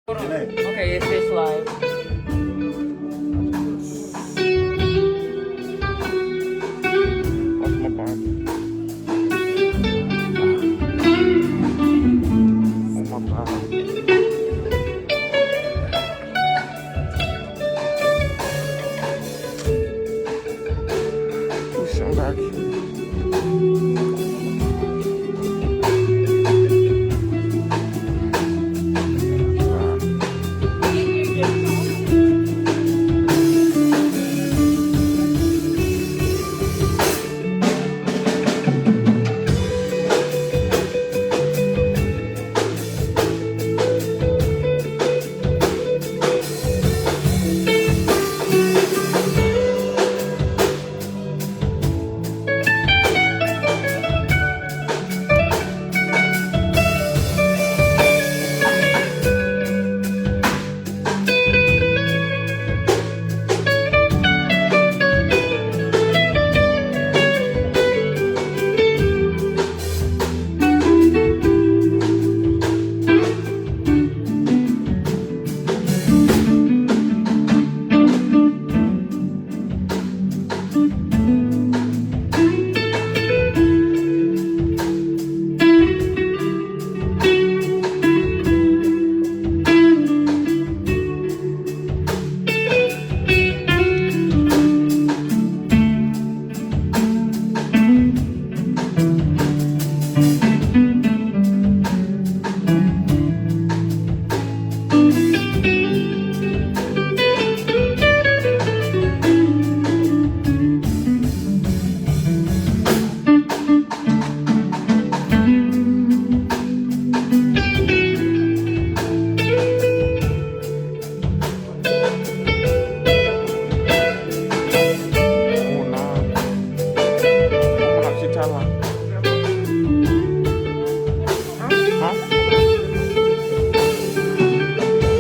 Okay, it stays live. Off my Bible. On my Bible. Pushing back here.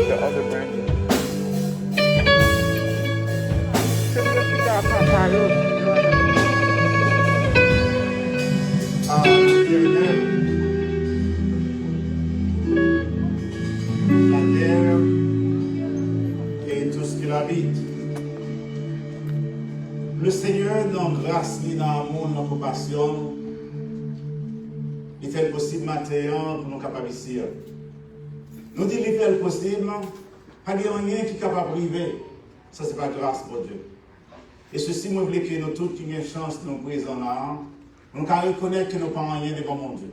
The other branches. La terre et tout ce qui l'habite. Le Seigneur, dans grâce, ni dans l'amour, dans la compassion, il fait le possible matin pour nous capables ici. Nous disons qu'il fait le possible, pas de rien qui est capable de priver. Ça, c'est pas grâce pour Dieu. Et ceci, moi, je veux que nous tous qui avons une chance de nous présenter là, nous pouvons reconnaître que nous n'avons pas rien devant mon Dieu.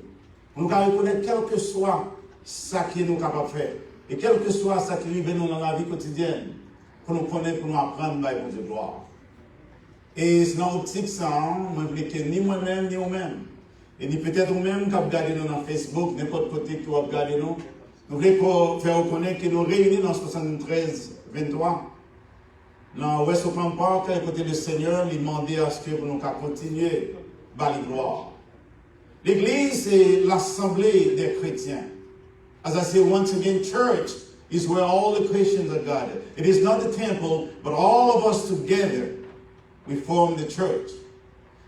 Nous pouvons reconnaître quel que soit ce que nous sommes capables de faire. Et quel que soit ce qui arrive nous dans la vie quotidienne, pour nous connaître, pour nous apprendre, là, pour Dieu gloire. Et c'est dans l'optique ça, moi, je veux que ni moi-même, ni vous-même, et ni peut-être vous-même qui regardez nous dans Facebook, n'importe côté que vous regardez nous, nous voulons faire reconnaître que nous réunis dans 73, 23, dans West Oakland Park, à côté du Seigneur, lui demander à ce que nous continuer par la gloire. L'église, c'est l'assemblée des chrétiens. As I say once again, church is where all the Christians are gathered. It is not the temple, but all of us together, we form the church.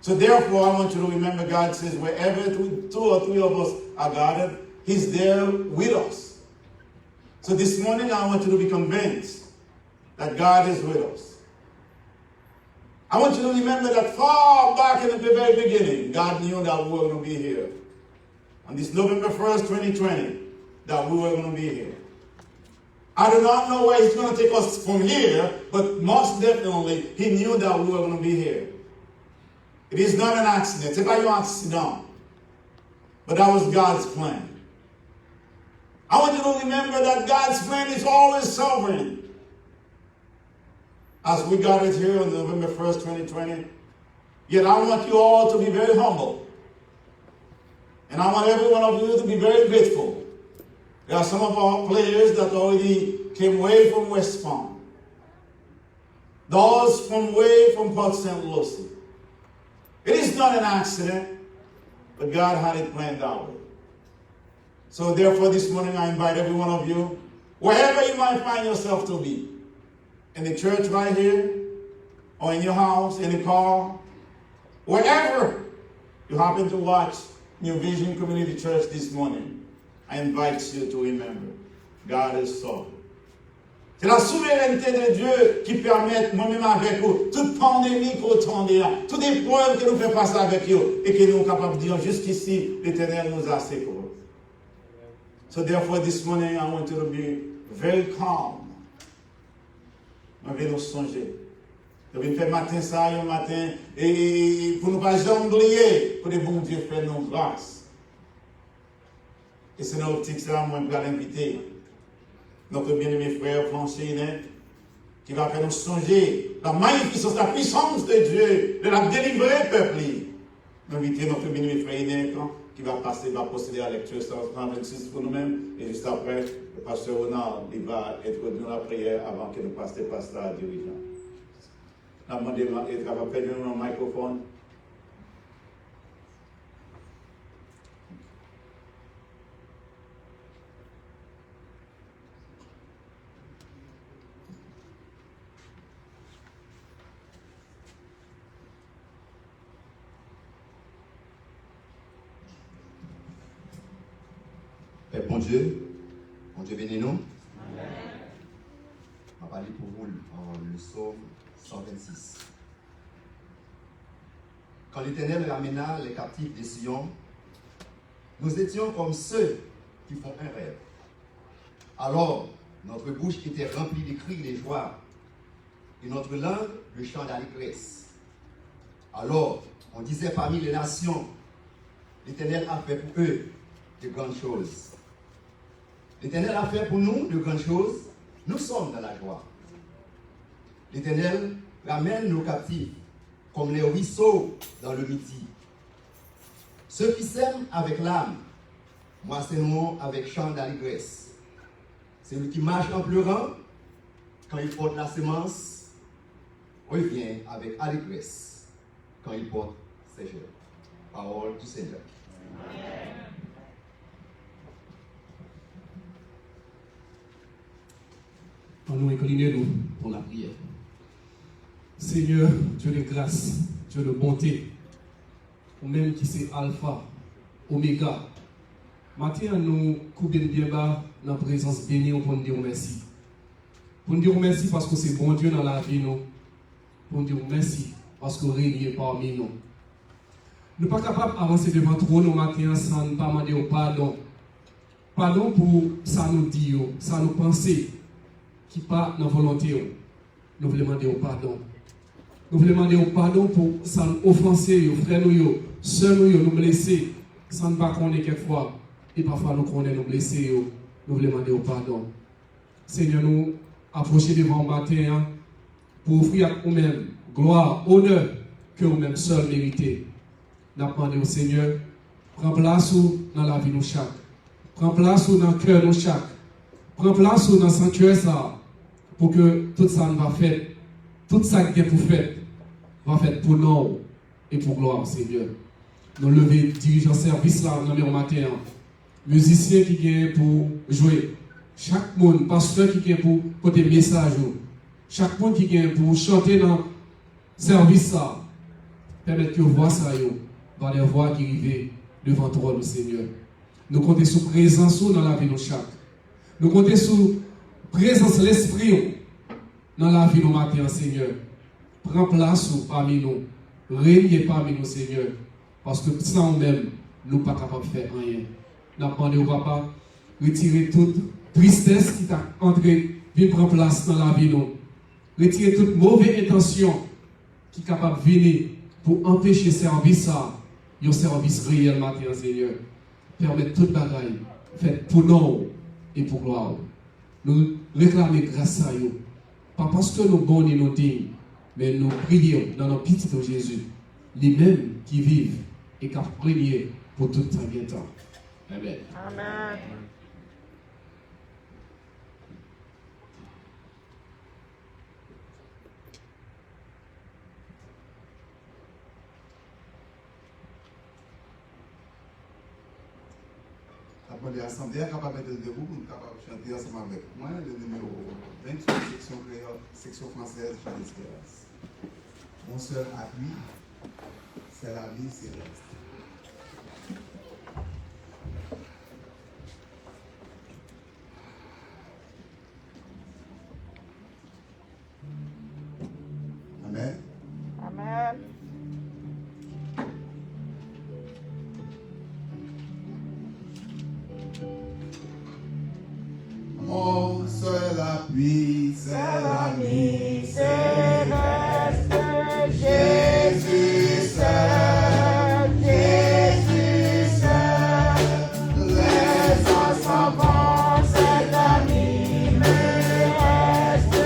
So therefore, I want you to remember God says wherever two or three of us are gathered, He's there with us. So this morning, I want you to be convinced that God is with us. I want you to remember that far back in the very beginning, God knew that we were going to be here. On this November 1st, 2020, that we were going to be here. I do not know where He's going to take us from here, but most definitely, He knew that we were going to be here. It is not an accident. C'est pas un accident. But that was God's plan. I want you to remember that God's plan is always sovereign. As we gathered here on November 1st, 2020, yet I want you all to be very humble. And I want every one of you to be very grateful. There are some of our players that already came way from West Palm. Those from way from Port St. Lucie. It is not an accident, but God had it planned that way. So therefore this morning I invite every one of you, wherever you might find yourself to be, in the church right here, or in your house, in the car, wherever you happen to watch New Vision Community Church this morning, I invite you to remember garder le sol. C'est la souveraineté de Dieu qui permet, moi-même avec vous, toute pandémie qu'on tend là, toute épreuve que nous faisons passer avec vous, et que nous sommes capables de dire jusqu'ici, l'Éternel nous a secourus. So therefore, this morning, I want you to be very calm. On va nous songer. On va faire matin ça, un matin, et pour ne pas jamais oublier, pour que bon Dieu fait nos grâces. Et c'est dans l'optique ça, moi, je vais l'inviter. Notre bien-aimé frère Francine, qui va faire nous songer la magnificence, la puissance de Dieu, de la délivrer, peuple. Inviter notre bien-aimé frère qui va passer, va procéder à la lecture 126 pour nous-mêmes. Et juste après, le pasteur Ronald il va introduire la prière avant que nous passions le pasteur à dirigeant. La demande est va prendre un microphone. Père bon Dieu bénis-nous. Amen. On va parler pour vous le psaume 126. Quand l'Éternel ramena les captifs de Sion, nous étions comme ceux qui font un rêve. Alors, notre bouche était remplie de cris de joie, et notre langue de chant d'allégresse. Alors, on disait parmi les nations, l'Éternel a fait pour eux de grandes choses. L'Éternel a fait pour nous de grandes choses, nous sommes dans la joie. L'Éternel ramène nos captifs comme les ruisseaux dans le midi. Ceux qui sèment avec l'âme, moissonneront avec chant d'allégresse. Celui qui marche en pleurant, quand il porte la semence, revient avec allégresse quand il porte ses germes. Parole du Seigneur. Amen. Nous inclinons pour la prière. Seigneur, Dieu de grâce, Dieu de bonté, ou même qui c'est Alpha, Oméga. Matin, nous coupons bien bas dans la présence bénie pour nous dire merci. Pour nous dire merci parce que c'est bon Dieu dans la vie, nous. Pour nous dire merci parce que régnez parmi nous. Nous ne sommes pas capables d'avancer devant trop nos matins sans ne pas demander au pardon. Pardon pour ça nous dire, ça nous penser. Qui pas dans la volonté, nous voulons demander au pardon. Nous voulons demander au pardon pour ça nous offenser, frères nous, sœurs nous blesser, sans ne pas connaître quelquefois, et parfois nous connaissons nous blesser, nous voulons demander au pardon. Seigneur, nous approcher devant le matin pour offrir à nous-mêmes gloire, honneur que nous-mêmes seuls méritez. Nous demandons au Seigneur, prends place dans la vie de nous chaque, prends place dans le cœur de nous chaque, prends place dans le sanctuaire ça. Pour que tout ça va faire, tout ça qui est pour faire, va faire pour nous et pour gloire, Seigneur. Nous lever dirigeants service là, dans le matin, musiciens qui viennent pour jouer, chaque monde, pasteur qui vient pour porter message, chaque monde qui vient pour chanter dans le service là, permettre que voix ça, par les voix qui arrivent devant toi, Seigneur. Nous comptons sur présence dans la vie de chaque. Nous comptons sur présence de l'Esprit dans la vie de nos matins, Seigneur. Prends place parmi nous. Régnez parmi nous, Seigneur. Parce que sans nous-mêmes, nous ne sommes pas capables de faire rien. Nous demandons au Papa, retirer toute tristesse qui t'a entré, viens prendre place dans la vie de nous. Retirer toute mauvaise intention qui est capable de venir pour empêcher service ça, un service réel matin, Seigneur. Permettre toute bagaille, faite pour nous et pour gloire. Nous réclamons grâce à vous. Pas parce que nous bons et nous dignes, mais nous prions dans nos petits de Jésus, les mêmes qui vivent et qui prié pour tout temps et temps. Amen. Amen. Après l'assemblée est capable de mettre debout pour nous capables de chanter ensemble avec moi le numéro 28, section créole, section française, chant d'espérance. Mon seul appui, c'est la vie céleste. Mon seul appui, c'est l'ami céleste, Jésus seul, Jésus seul. Les Savant, c'est l'ami me reste.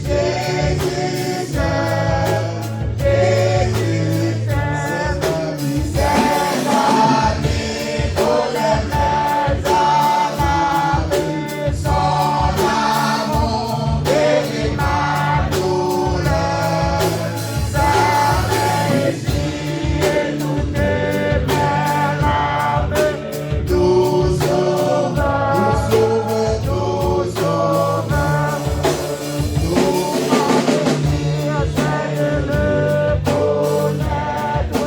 Jésus seul, Jésus seul. C'est l'ami pour les mères à la vue. Son amour guérit ma douleur. Sa réussite et toutes mes larmes. Nous sauveur, nous sauveur. Essaye le connaître,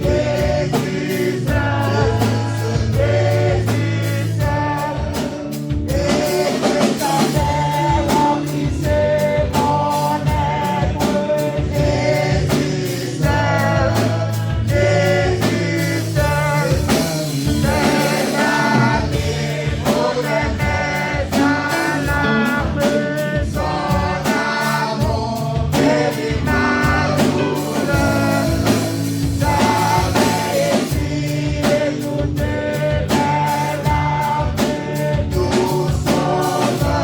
Jésus seul, Jésus seul. Et que ta mère remplisse mon être, Jésus seul, Jésus seul. C'est l'ami pour les mères à l'âme, son amour guérit ma douleur. Sa réussite et toutes mes larmes. Nous sauveur,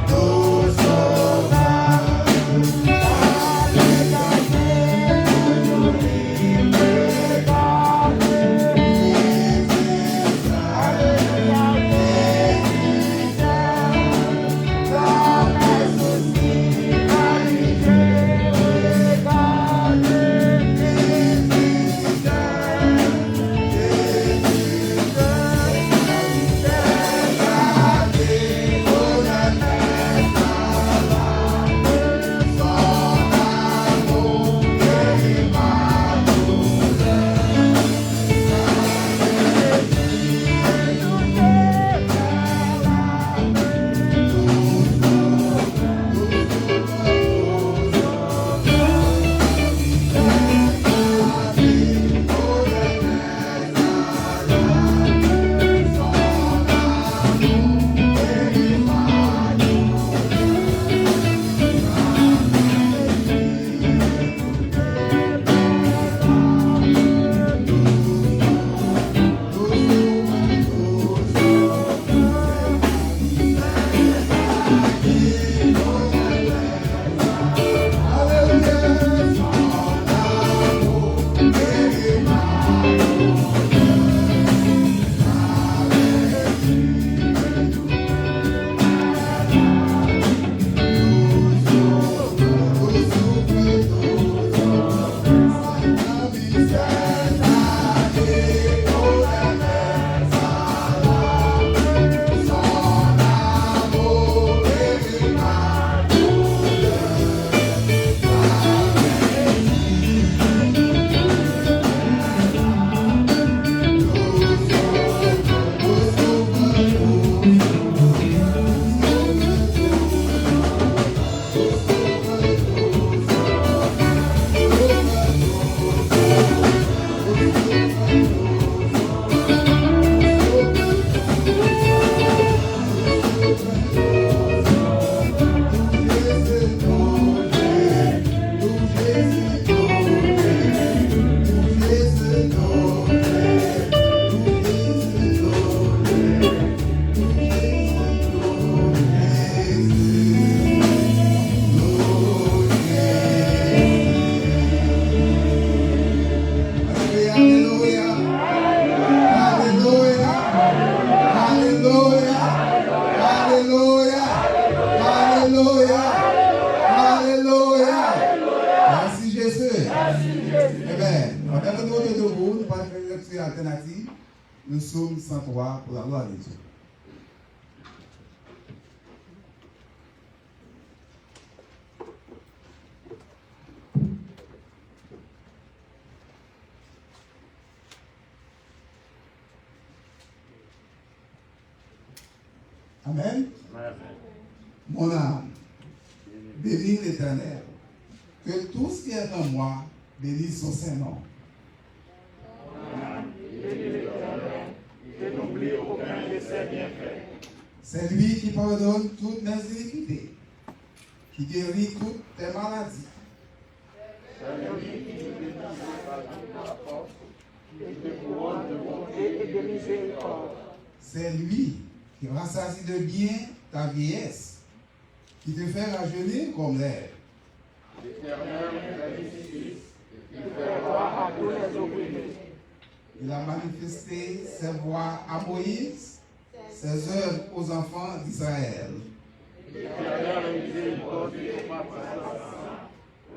nous sauveur. Alternative, nous sommes 103 pour la gloire de Dieu. Amen. Mon âme, bénis l'Éternel. Que tout ce qui est en moi bénisse son Saint-Nom. Et n'oublie aucun de ses bienfaits. C'est lui qui pardonne toutes mes iniquités, qui guérit toutes tes maladies. C'est lui qui guérit la force et te couronne de bonté et de miséricorde. C'est lui qui rassasie de bien ta vieillesse, qui te fait rajeunir comme l'air. L'Éternel fait justice, il fait droit à tous les opprimés. Il a manifesté ses voies à Moïse, ses œuvres aux enfants d'Israël. L'Éternel est miséricordieux et patient,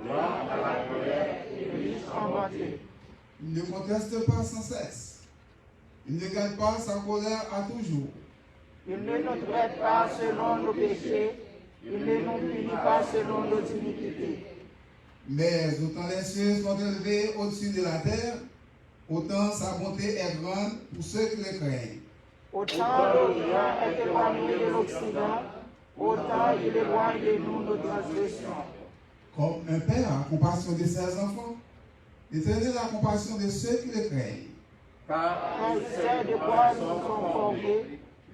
lent à la colère et riche en bonté. Il ne conteste pas sans cesse. Il ne garde pas sa colère à toujours. Il ne nous traite pas selon nos péchés, il ne nous punit pas selon nos iniquités. Mais autant les cieux sont élevés au-dessus de la terre, autant sa bonté est grande pour ceux qui le craignent. Autant l'Orient est éloigné de l'Occident, autant il éloigne de nous nos transgressions. Comme un père a compassion de ses enfants, l'Éternel a compassion de ceux qui le craignent. Car il sait de quoi nous sommes formés,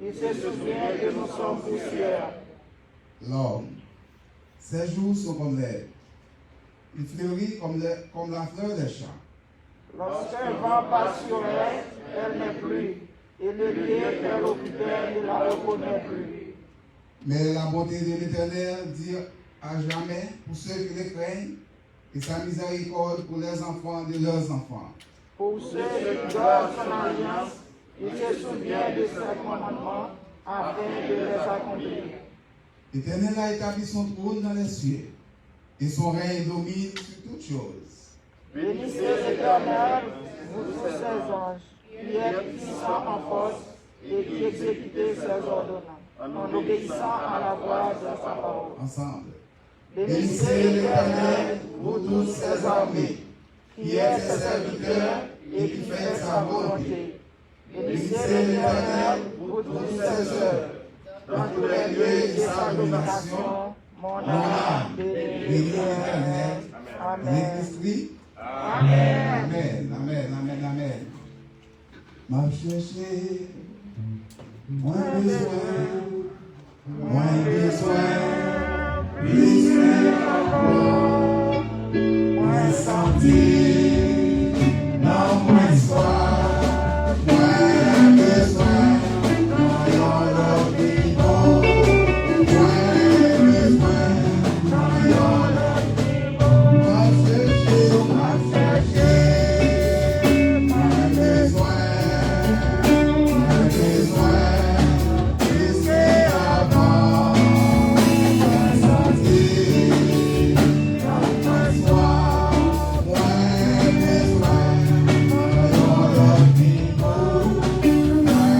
il se souvient que nous sommes poussière. L'homme, ses jours sont comme l'herbe. Il fleurit comme la fleur des champs. Lorsqu'un vent passe sur elle, elle n'est plus, et le lieu qu'elle occupait ne la reconnaît plus. Mais la bonté de l'Éternel dure à jamais pour ceux qui le craignent, et sa miséricorde pour les enfants de leurs enfants. Pour ceux qui gardent son alliance, il se souvient de ses commandements afin de les accomplir. L'Éternel a établi son trône dans les cieux, et son règne domine sur toutes choses. Bénissez l'Éternel, vous tous ses anges, qui êtes puissants en force et qui exécutez ses ordonnances, en obéissant à la voix de sa parole. Ensemble. Bénissez l'Éternel, vous tous ses armées, qui êtes ses serviteurs et qui faites sa volonté. Bénissez l'Éternel, vous tous ses œuvres, dans tous les lieux de sa domination. Mon âme bénit l'Éternel. Amen. L'église crie. Amen. Amen, amen, amen, amen. M'a cherché, moins besoin, plus que encore, moins senti, non moins soif, moins besoin, non l'opinion, moins besoin, non l'opinion, m'a cherché, moins besoin, plus que avant, moins senti, non moins soif, moins besoin, non l'opinion, moins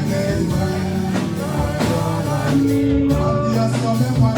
besoin, on dit ensemble, moi,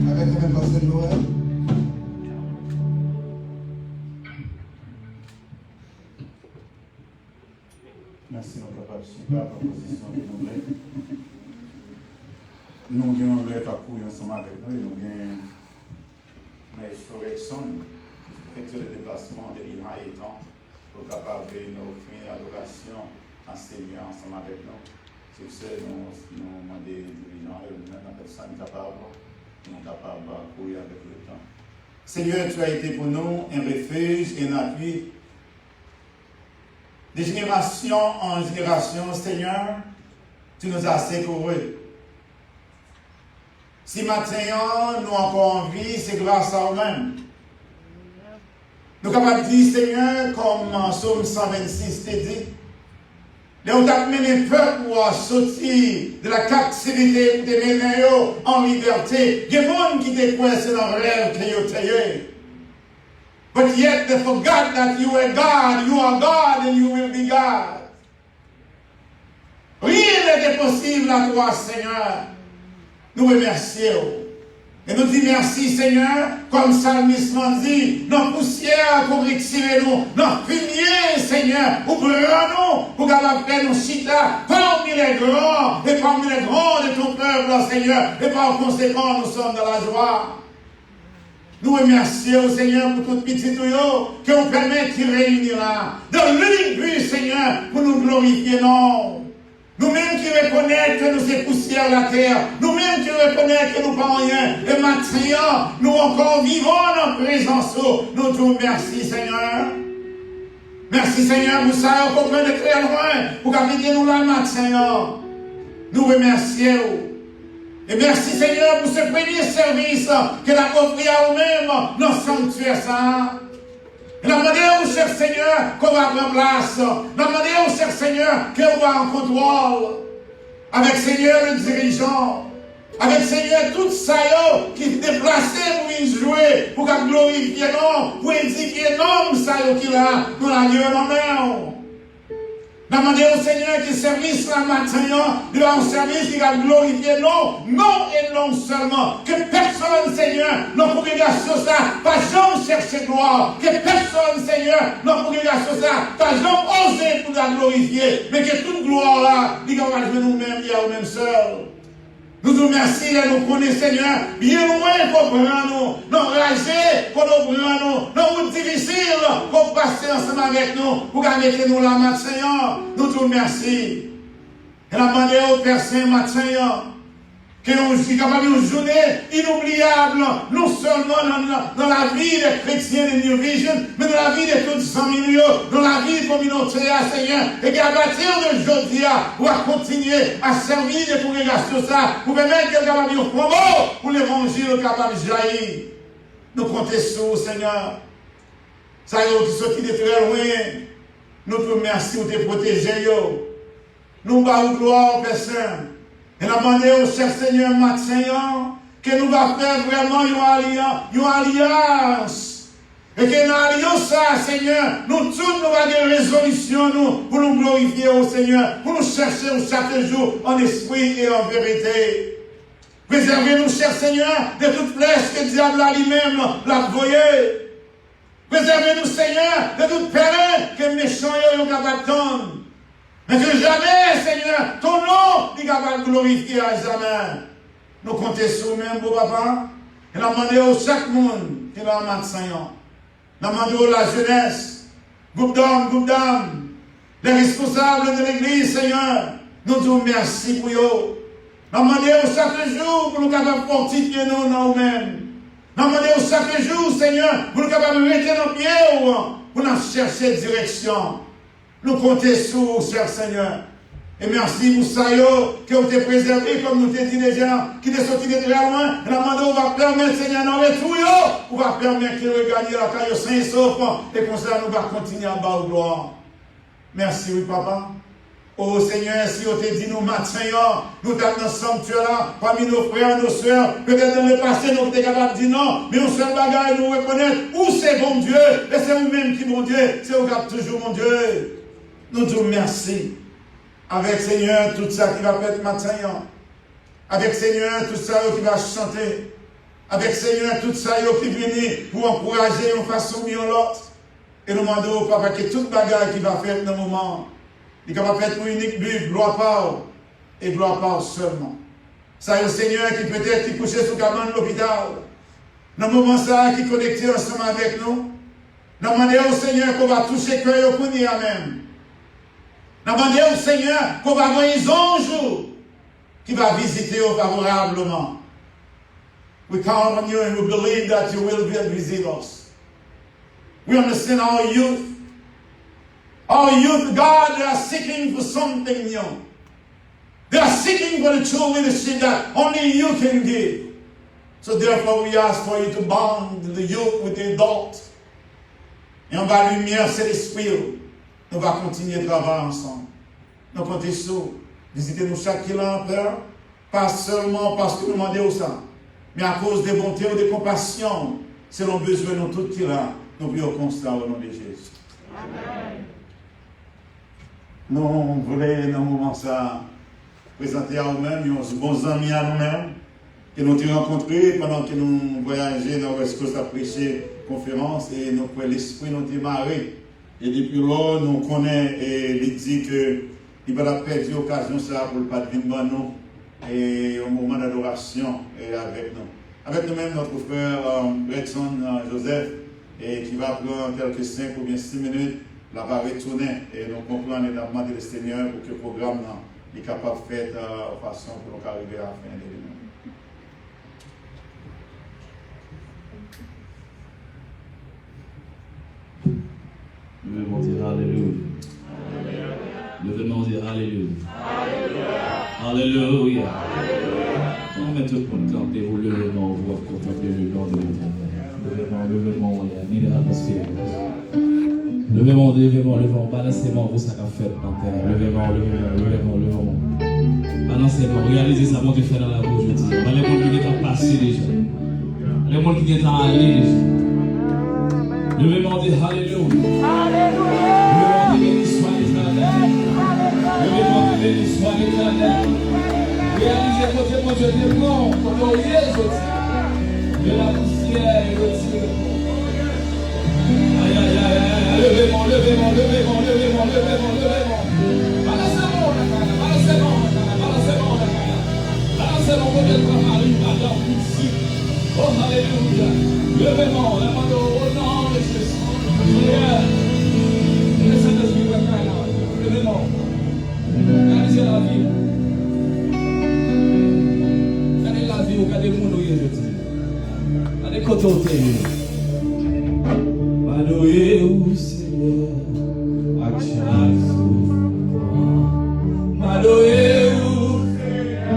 avec le même pasteur Joël. Merci, mon papa, super proposition de nous. Nous avons un parcours ensemble avec nous, nous avons une insurrection, effectuer le déplacement de l'Iran étant pour capable de nous offrir l'adoration en Seigneur ensemble avec nous. C'est ça, nous demandons des dirigeants et nous-mêmes, la personne capable, nous capables de courir avec le temps. Seigneur, tu as été pour nous un refuge et un appui. De génération en génération, Seigneur, tu nous as secourus. Si maintenant nous encore en vie, c'est grâce à nous-mêmes. Nous sommes capables de dire, Seigneur, comme en Psaume 126 te dit, là où tu as mené le peuple à sortir de la captivité pour te mener en liberté. Il y a des gens qui te coincent dans le rêve que tu as. But yet they forgot that you are God, and you will be God. Rien n'est possible à toi, Seigneur. Nous remercions. Et nous disons merci, Seigneur, comme Psalmiste dit, nos poussières pour retirer nous, nos fumier, Seigneur, pour prendre nous, pour faire nous chita parmi les grands, et parmi les grands de ton peuple, Seigneur, et par conséquent, nous sommes dans la joie. Nous remercions, Seigneur, pour toute petite qui ont permis de réunir là, dans l'unique but, Seigneur, pour nous glorifier, non. Nous-mêmes qui reconnaissons que nous sommes poussière la terre, nous-mêmes qui reconnaissons que nous ne parlons rien, et maintenant, nous encore vivons en présence, nous disons merci, Seigneur. Merci, Seigneur, pour ça, qu'on peut de très loin, pour qu'habiter nous là, maintenant. Nous remercions. Et merci, Seigneur, pour ce premier service que l'a offert à nous-mêmes dans le sanctuaire, ça. Et la manière où, cher Seigneur, qu'on va prendre place, la manière où, cher Seigneur, qu'on va en contrôle, avec, Seigneur, le dirigeant, avec, Seigneur, tout ça qui est déplacé pour y jouer, pour qu'on glorifie non, pour édifier non, ça qui est là, dans la lieu non. La manière au Seigneur qui service la matin, il a un service qui va glorifier non et non seulement. Que personne, Seigneur, dans la congrégation ça, pas jamais chercher gloire. Que personne, Seigneur, dans la congrégation ça, pas jamais oser pour la glorifier. Mais que toute gloire là, il va jouer nous-mêmes, il y a nous-mêmes seuls. Nous nous remercions et nous connaissons, Seigneur, bien loin qu'on prend nous, non rager qu'on nous prend nous, non route difficile qu'on passe ensemble avec nous, pour mettre nous la main, Seigneur. Nous nous remercions. Et la manière au Père Saint, matin, que nous sommes capables d'une journée inoubliable, non seulement dans la vie des chrétiens de New Vision, mais dans la vie de tous les 100 millions, dans la vie communautaire, Seigneur, et qu'à partir d'aujourd'hui, on va continuer à servir des congrégations, ça, pour permettre qu'elles soient capables de faire pour l'évangile capable de jaillir. Nous comptons sur Seigneur. Ça y est, qui sortent de très loin, nous te remercions de te protéger. Nous bavons gloire, Père Saint. Et la manière au cher Seigneur matin, que nous va faire vraiment une alliance. Et que dans l'alliance, Seigneur, nous tous nous avons des résolutions pour nous glorifier au Seigneur, pour nous chercher chaque jour en esprit et en vérité. Préservez-nous, cher Seigneur, de toute flèche que le diable a lui-même l'a voyé. Préservez-nous, Seigneur, de toute péril que le méchant est capable d'entendre. Mais que jamais, Seigneur, ton nom n'est capable de glorifier à jamais. Nous comptons sur nous-mêmes, beau papa. Et nous demandons à chaque monde qui va en matin. Nous demandons à la jeunesse, groupe d'hommes, groupe d'âmes, les responsables de l'église, Seigneur. Nous disons merci pour eux. Nous demandons chaque jour pour nous capables de fortifier nous-mêmes. Nous demandons chaque jour, Seigneur, pour nous capables de mettre nos pieds pour nous chercher direction. Nous comptons sur, cher Seigneur. Et merci pour ça, qui ont été préservés, comme nous t'ai dit déjà, qui sont sortis de très loin. Et la demande, on va permettre, Seigneur, dans les tout, on va permettre qu'ils regagnent la caille saint et sauf. Et comme ça, nous allons continuer en bas au gloire. Merci, oui, papa. Oh Seigneur, si on te dit nous matin, nous sommes dans le sanctuaire là, parmi nos frères, nos soeurs, peut-être dans le passé, nous sommes capables de dire non, mais on seul bagage, nous reconnaître où c'est bon Dieu, et c'est vous-même qui bon Dieu, c'est vous qui toujours mon Dieu. Nous disons merci. Avec Seigneur, tout ça qui va faire matin. Avec Seigneur, tout ça qui va chanter. Avec Seigneur, tout ça qui vient pour encourager une façon mieux l'autre. Et nous demandons au Papa que toute bagarre qui va faire dans le moment, il va faire une unique but, gloire par et gloire par seulement. Ça y est, le Seigneur qui peut-être qui couchait sous cabane de l'hôpital. Dans le moment ça, qui est connecté ensemble avec nous. Nous demandons au Seigneur qu'on va toucher le cœur au même. Nous demandons au Seigneur qu'on va avoir un ange qui va visiter favorablement. We count on you and we believe that you will visit us. We understand our youth. Our youth, God, they are seeking for something new. They are seeking for the true leadership that only you can give. So therefore we ask for you to bond the youth with the adult. Et en bas lumière, c'est l'esprit. Nous allons continuer à travailler ensemble. Nous comptons sur visiter nous chaque kilomètre, Père, pas seulement parce que nous demandons ça, mais à cause des bontés ou des compassions, selon besoin de nous tous qui là, nous prions constat au nom de Jésus. Amen. Nous voulons, dans ce moment ça, présenter à nous-mêmes, nos bons amis à nous-mêmes, que nous avons rencontrés pendant que nous voyageons dans West Coast à prêcher conférence, et nous prenons l'esprit, nous démarrer. Et depuis là, nous connaissons et il dit qu'il va perdre l'occasion pour le pas de venir nous et au moment d'adoration avec nous. Avec nous-mêmes, notre frère Bretson Joseph, et qui va prendre quelques 5 ou bien 6 minutes, là va retourner et nous comprenons et nous demander le Seigneur pour que le programme est capable de faire de façon pour nous arriver à la fin de l'événement. Levez-moi dire Alléluia. Levez-moi dire Alléluia. Alléluia. On met tout le monde camper, vous levez-moi, vous contempler le nom de l'Éternel. Levez-moi, il y a l'atmosphère. Levez-moi, balancez-moi, vous ça qu'a fait dans la terre. Levez-moi. Balancez-moi, réalisez ça, mon Dieu fait dans la bouche, je dis. Les gens qui sont passés déjà. Les gens qui sont allés déjà. Levez-moi dire Alléluia. Levez-moi dire béni soit l'Éternel. Levez-moi dire béni soit l'Éternel. Réalisez côté mon Dieu des bons, qu'on aurait de la poussière et retire. Aïe, aïe, aïe, levez-moi. Balancez-moi, balancez-moi, modèle comme Marie, madame, ici. Oh, alléluia. Levez-moi, au nom de Jésus. Levez-moi. Réalisez la vie. Regardez la vie, regardez le monde où il est. Regardez quand on est. Madoé ou Seigneur, à chaque souffrance. Madoé ou Seigneur,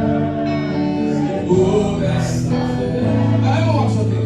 au reste à faire. Allez, on va chanter.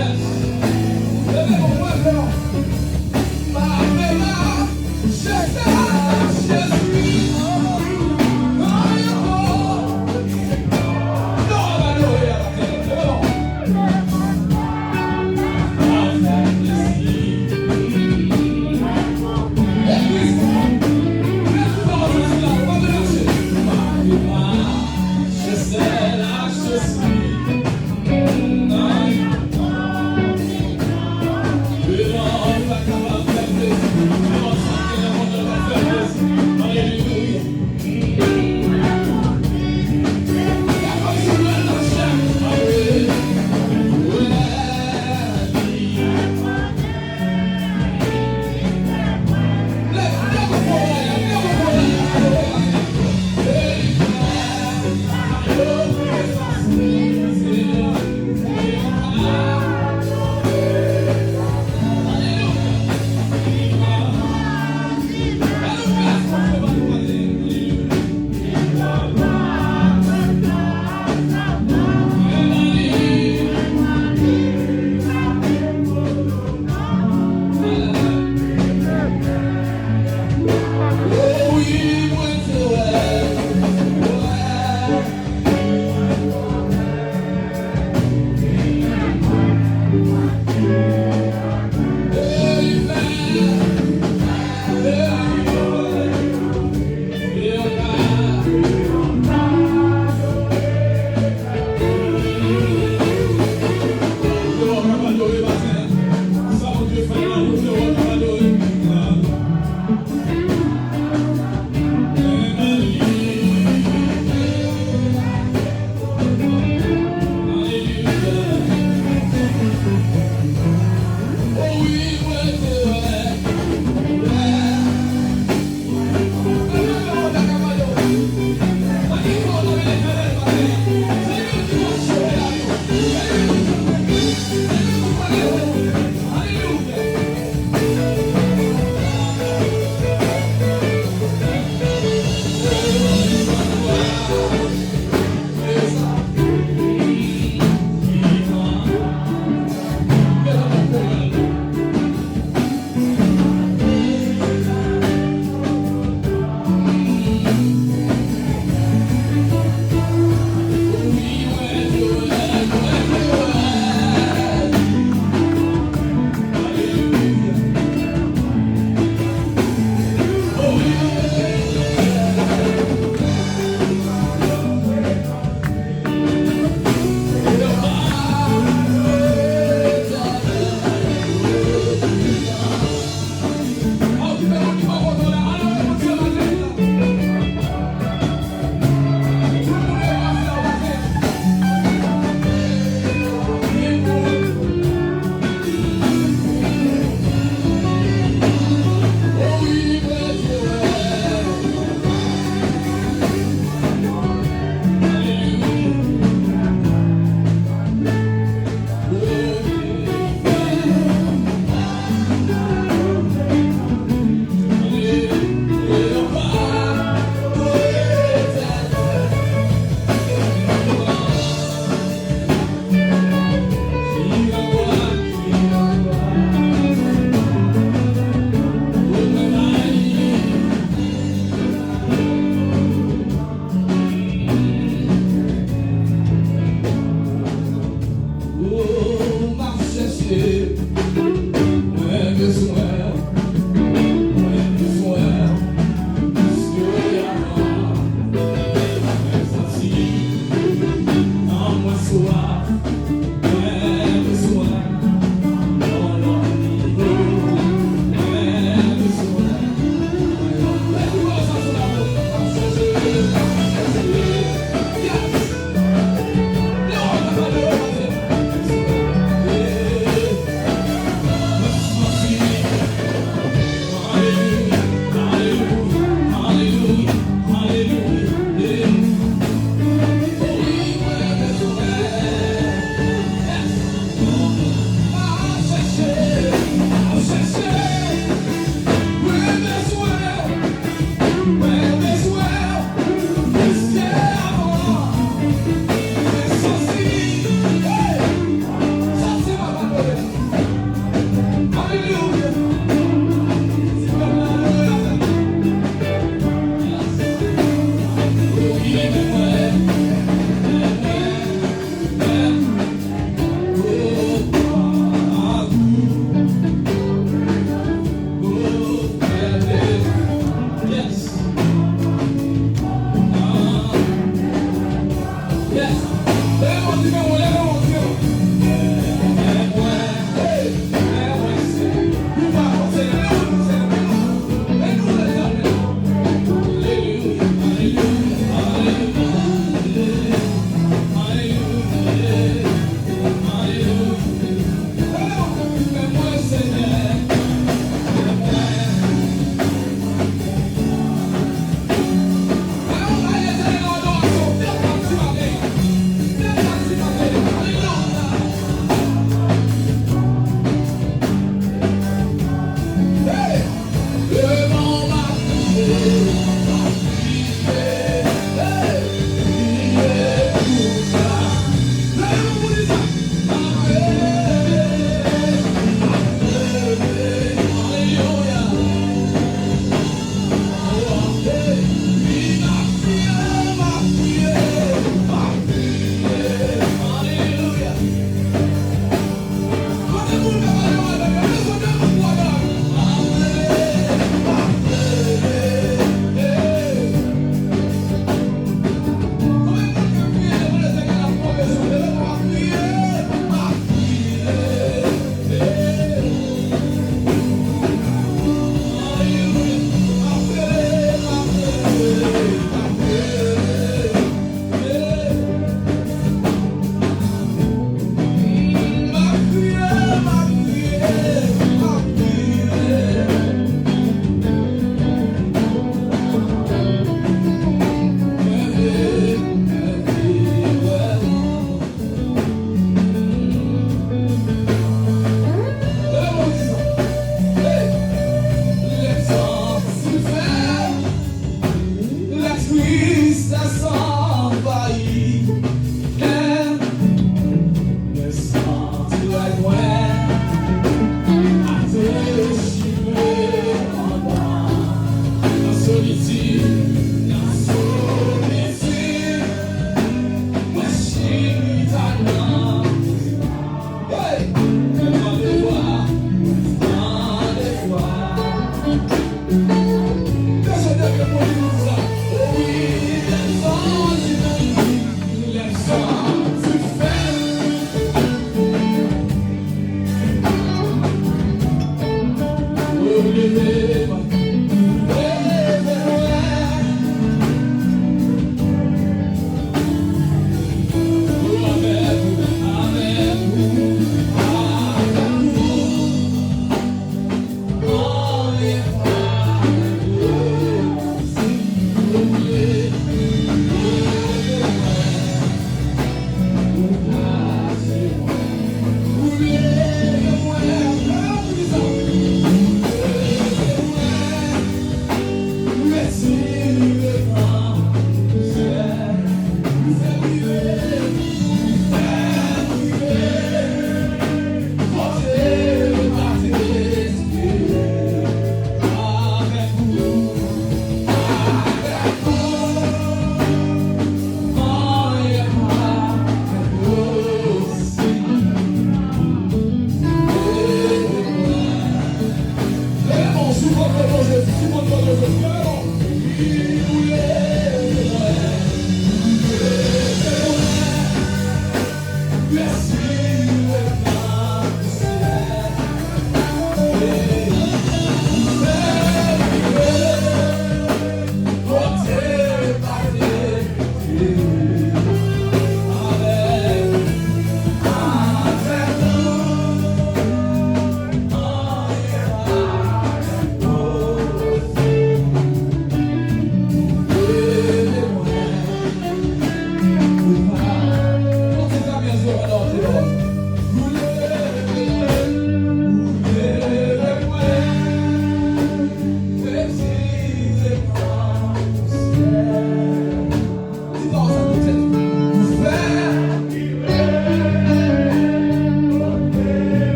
Belong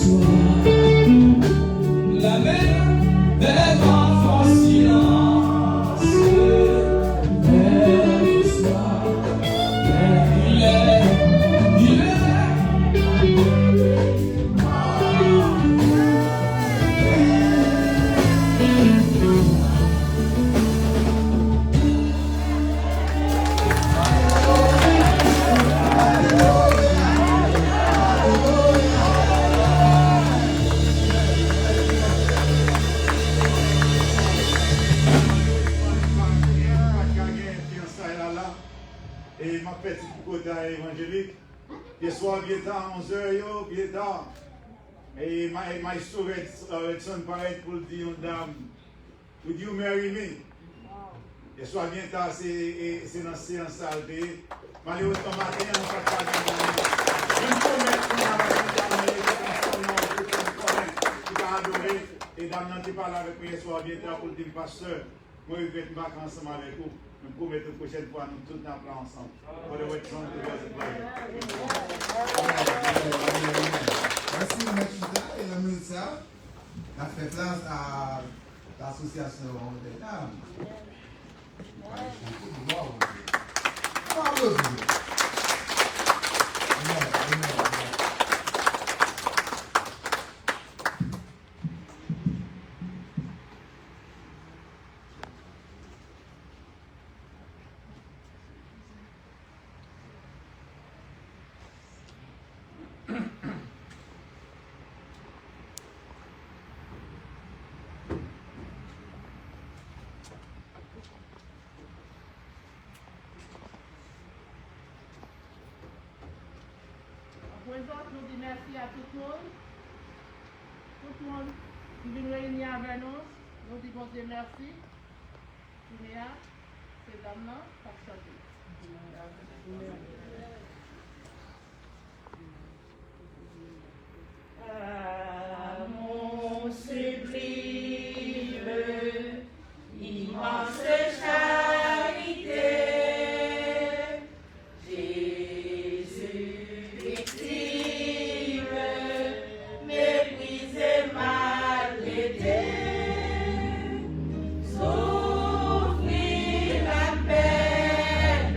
soir, la mer des grands silence vers le soir. Il est et ma petite côté évangélique. Hier soir, bien tard, 11h, bien tard. Et ma histoire avec son pareil pour dire une dame, would you marry me? Hier soir, bien tard, c'est dans la séance saleté. Malheureusement, matin, on ne peut pas dire. Je me promets qu'on va adorer. Et dame, n'a pas parlé avec moi hier soir, bien tard, pour dire, pasteur, moi, je vais être ensemble avec vous. Nous promettons la prochaine fois, nous tous dans le plan ensemble. Pour le retour de Merci, M. Chita. Et le ministère a fait place à l'association des dames. Bravo. Nous disons merci à tout le monde. Tout le monde qui vient réunir avec nous. Nous disons Dieu merci. C'est dame-là, pour chanter. Mon sublime, immense charité, Jésus victime, méprisé, maltraité, souffrit la peine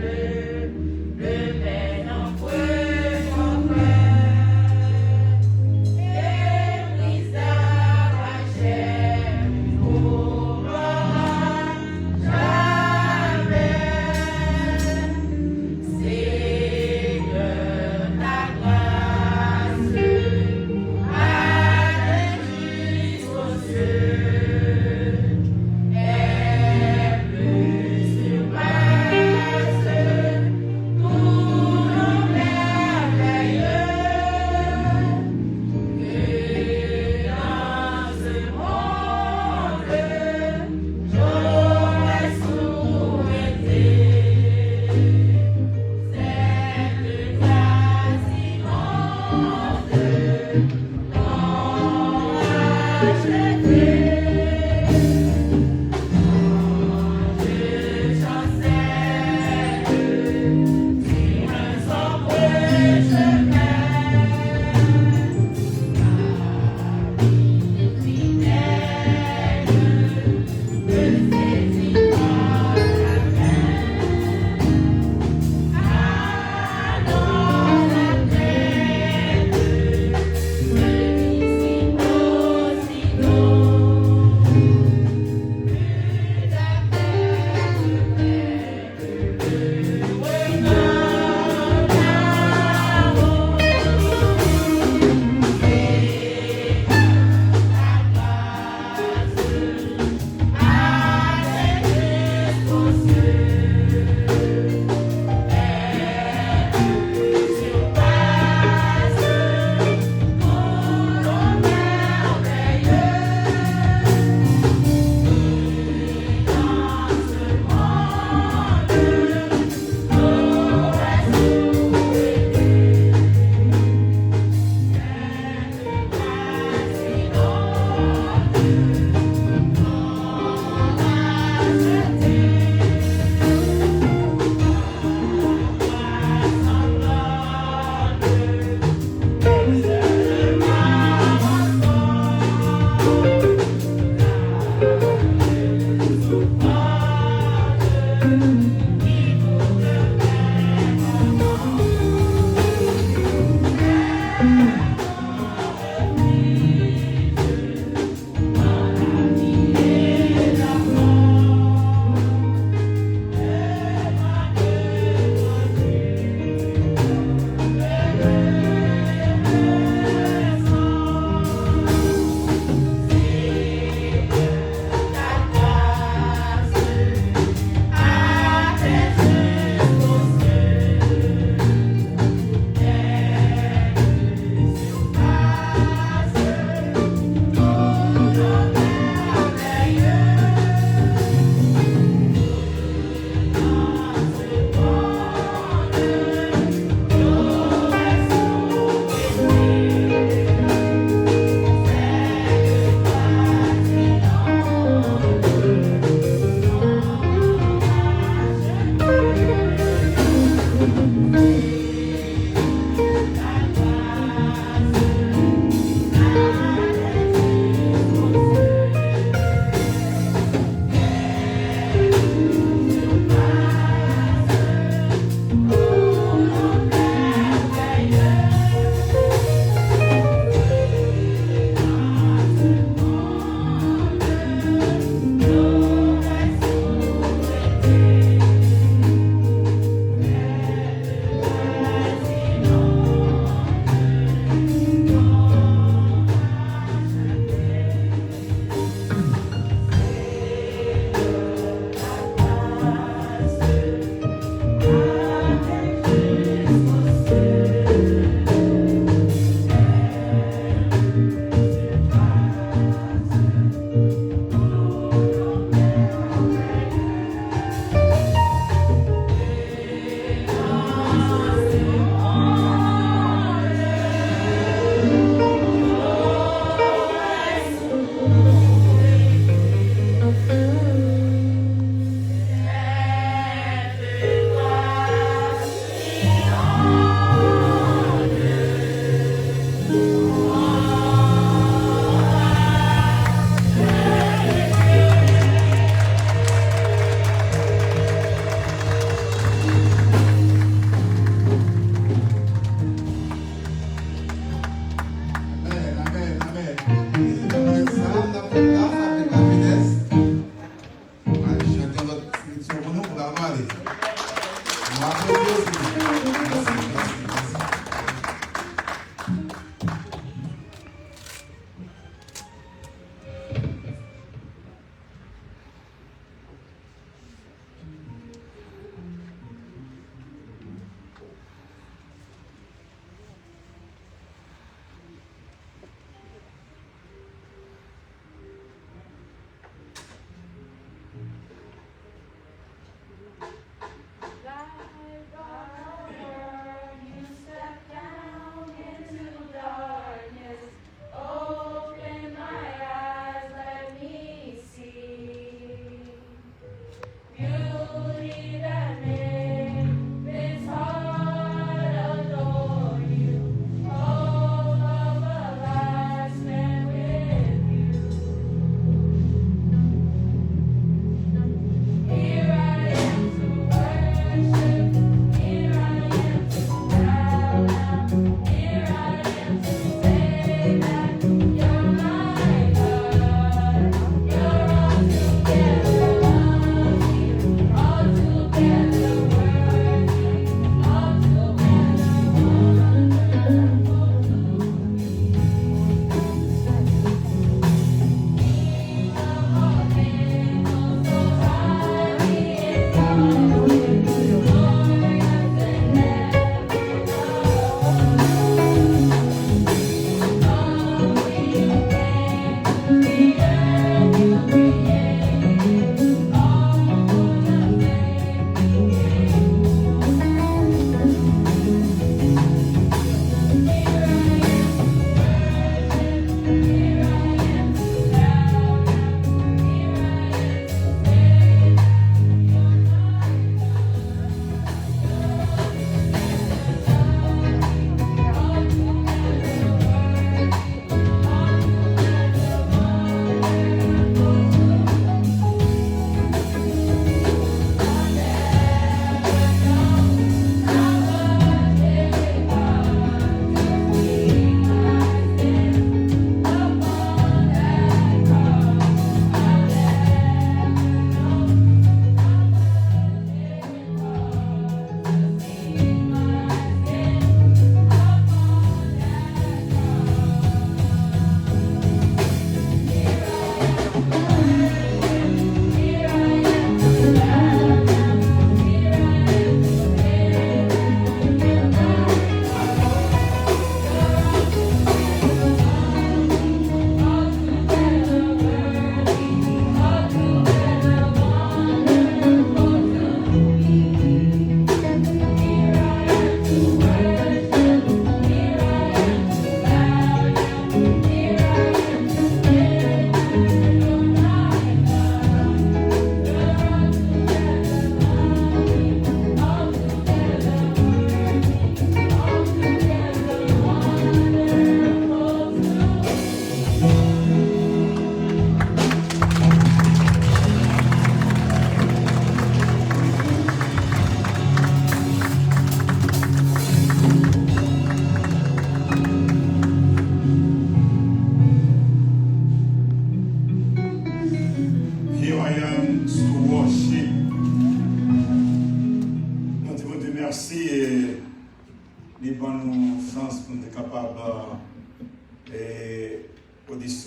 de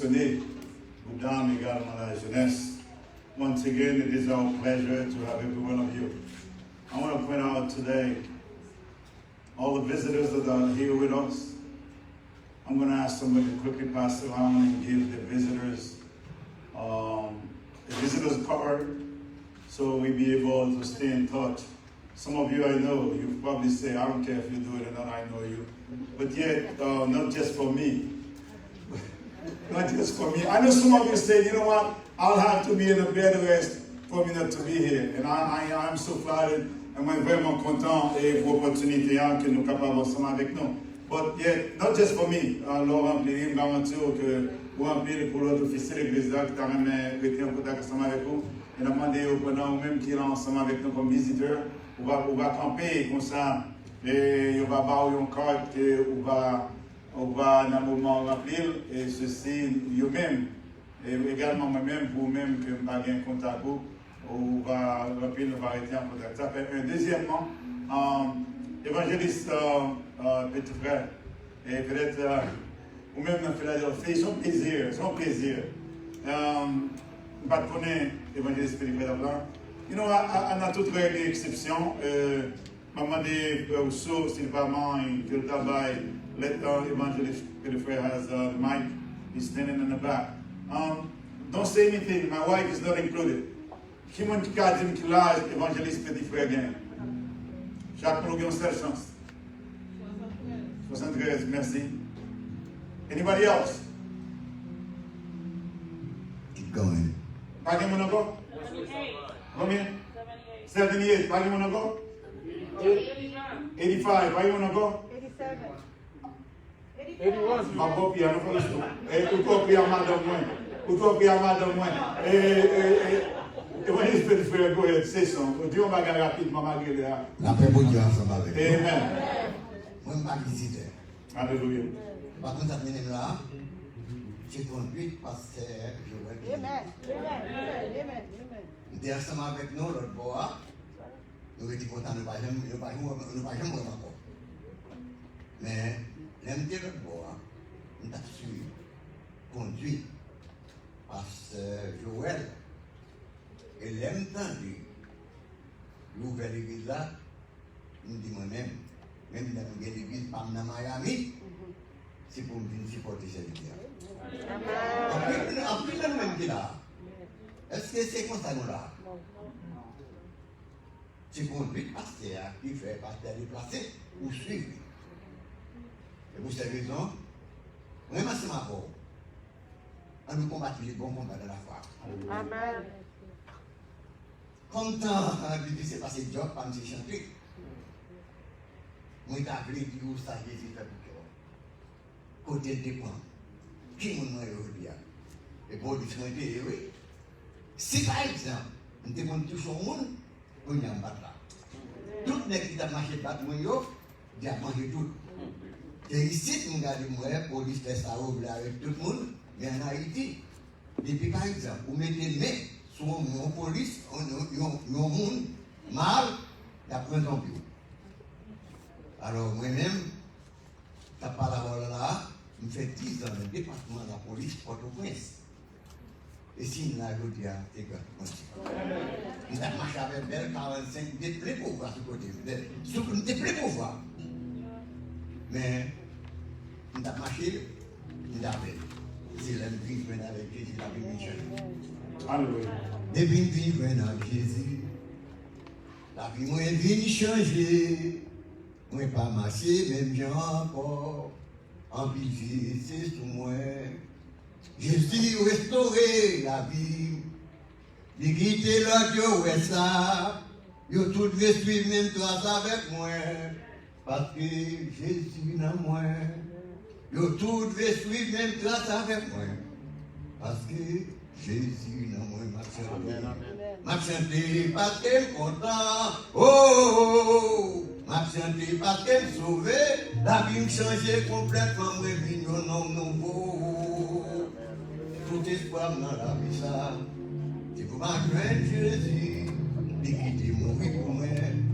sélectionné aux dames également la jeunesse. Once again, it is our pleasure to have every one of you. I want to point out today all the visitors that are here with us. I'm going to ask somebody to quickly pass around and give the visitors a visitor's card so we'll be able to stay in touch. Some of you I know, you probably say, I don't care if you do it or not, I know you. But yet, not just for me. Not just for me. I know some of you say, you know what, I'll have to be in a bed rest for me not to be here. And I'm so flattered. Et moi, vraiment content et pour l'opportunité que nous sommes capables ensemble avec nous. But yet, not just for me. Laurent Pléry, je garantis que vous remplir pour l'autre officier de l'église qui t'a été en contact ensemble avec vous. Et nous demandons au pendant même qui est là ensemble avec nous comme visiteur. On va camper comme ça. Et on va avoir une carte et on va dans le moment remplir. Et ceci, vous-même. Et également moi-même, vous-même, que je n'ai pas de contact avec vous. On va remplir, on va arrêter en contact. Ça fait un. Deuxièmement, évangéliste petit frère, et peut-être, ou même dans Philadelphie, son plaisir. Je ne pas connaître évangéliste petit frère là. You know, on a toutes les exceptions. Maman de Rousseau, Sylvain, il travaille. Let evangelist petit frère has the mic. He's standing in the back. Don't say anything. My wife is not included. Qui m'a dit que là, évangéliste petit frère gagne? Chaque fois, nous avons cette chance. 73, merci. Anybody else? Keep going. Pas de mon encore? Combien? 78. Pas de mon encore? 85. Pas de mon encore? 81. Ma copie, à nous faire et tout copie à madame moi. Tout copie à madame moi. Et moi, je peux faire go ahead, say so. Dieu m'a gagné rapidement, malgré là. La paix pour Dieu ensemble avec nous. Amen. Moi, je ne suis pas visiteur. Alléluia. Par contre, ça mène là, j'ai conduit pasteur Joël. Amen. Amen. Il était ensemble avec nous, l'autre bois. Nous étions contents de ne pas jamais encore. Mais, l'un de l'autre bois, nous avons su conduit pasteur Joël. Et l'aime tendu, l'ouvert l'église là, nous dit moi-même, même dans l'église par Miami, c'est pour me venir supporter cette idée. En plus, nous-mêmes qui là, est-ce que c'est comme ça nous là? C'est conduit pasteur qui fait pasteur déplacé ou suivre. Et pour cette raison, vraiment c'est ma voix. On nous combattre les bons combats de la foi. Amen. Content de s'est passé job par me chanter. Moi, j'ai appelé du coup, ça Jésus fait pour que côté dépend. Qui m'a dit aujourd'hui? Et pour dire, oui. Si par exemple, on te montre tout son monde, on y a un battre là. Tout le monde qui a marché battre, il a mangé tout. Et ici, on regarde moi, pour dire que ça ouvre avec tout le monde, mais en Haïti, depuis par exemple, vous mettez main sur mon police, un monde mal, d'après un bureau. Alors moi-même, t'as pas la parole là, je fais 10 ans dans le département de la police Port-au-Prince. Et si nous l'avons dit à également. Nous avons marché avec Belle 45, nous étions prêts pour voir ce côté. Nous étions prêts pour voir. Mais nous avons marché, nous avons c'est la vie qui vient avec Jésus, la vie Michel. Alléluia. Depuis que je viens avec Jésus, la vie m'a venu changer. Moi, pas marcher, même bien encore. En pitié, c'est sous moi. Jésus restauré la vie. Il quitte l'autre, ouais, ça. Yo tout veut suivre même toi avec moi. Parce que Jésus n'a moi. Yo tout veut suivre même toi avec moi. Parce que Jésus n'a moi, m'a chanté parce qu'elle est content. Oh, m'a chanté parce qu'elle est sauvée. La vie me changeait complètement, moi, un homme nouveau. Tout espoir dans la vie, ça. C'est pour ma joindre Jésus. Il quitte mourir pour moi.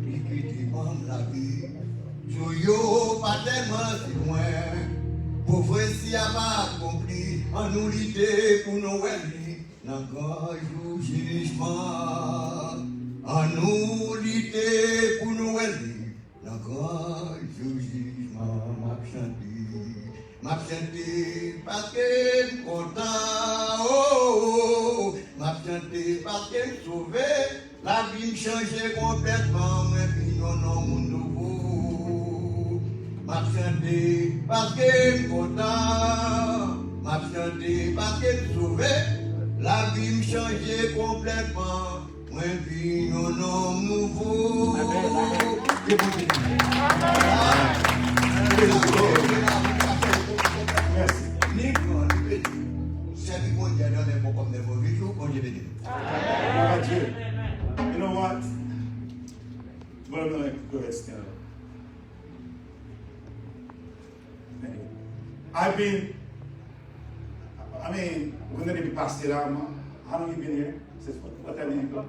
Il quitte prendre la vie. Yo, pas tellement c'est loin. Pauvre si a pas compris, en nous l'idée pour nous aider, dans le grand jour jugement. En nous l'idée pour nous aider, dans le grand jour jugement. M'a chanté parce que je suis content, oh, m'a chanté parce que je suis sauvé, la vie me changeait complètement, mais puis non, mon nouveau. M'a chanté parce que je suis content, m'a chanté parce que je suis sauvé, la vie me changeait complètement, mais puis non, nouveau. You know what? Well, no, go ahead, stand up. Anyway, we're going to be past it. How long you been here? Since what time did you go?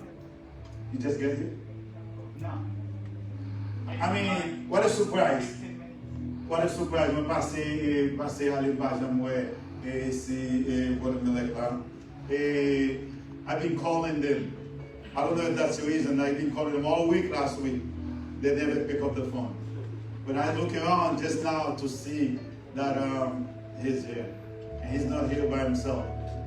You just get here? No. What a surprise. What a surprise. When passé à l'évasion, c'est I've been calling them. I don't know if that's the reason. I've been calling them all week last week. They never pick up the phone. But I look around just now to see that he's here. And he's not here by himself.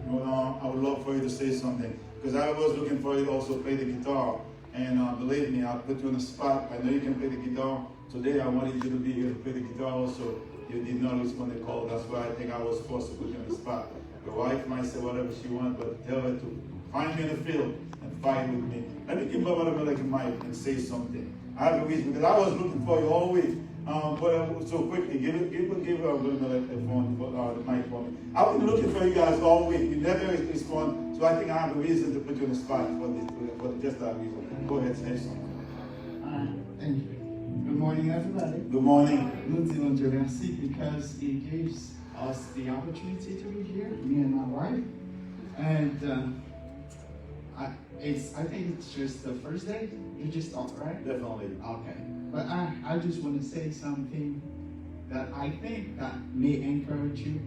I would love for you to say something. Because I was looking for you to also play the guitar. And believe me, I'll put you on the spot. I know you can play the guitar. Today I wanted you to be here to play the guitar also. You did not respond to the call. That's why I think I was forced to put you on the spot. Your wife might say whatever she wants, but tell her to find me in the field and fight with me. Let me give Baba like a mic and say something. I have a reason because I was looking for you all week. So quickly, give her a phone, the mic for me. I've been looking for you guys all week. You never respond, so I think I have a reason to put you on the spot for just that reason. Go ahead, say something. Thank you. Good morning, everybody. Good morning. Nous disons Dieu merci because He gives us the opportunity to be here, me and my wife. And I think it's just the first day. You just thought, right? Definitely. Okay. But I just want to say something that I think that may encourage you.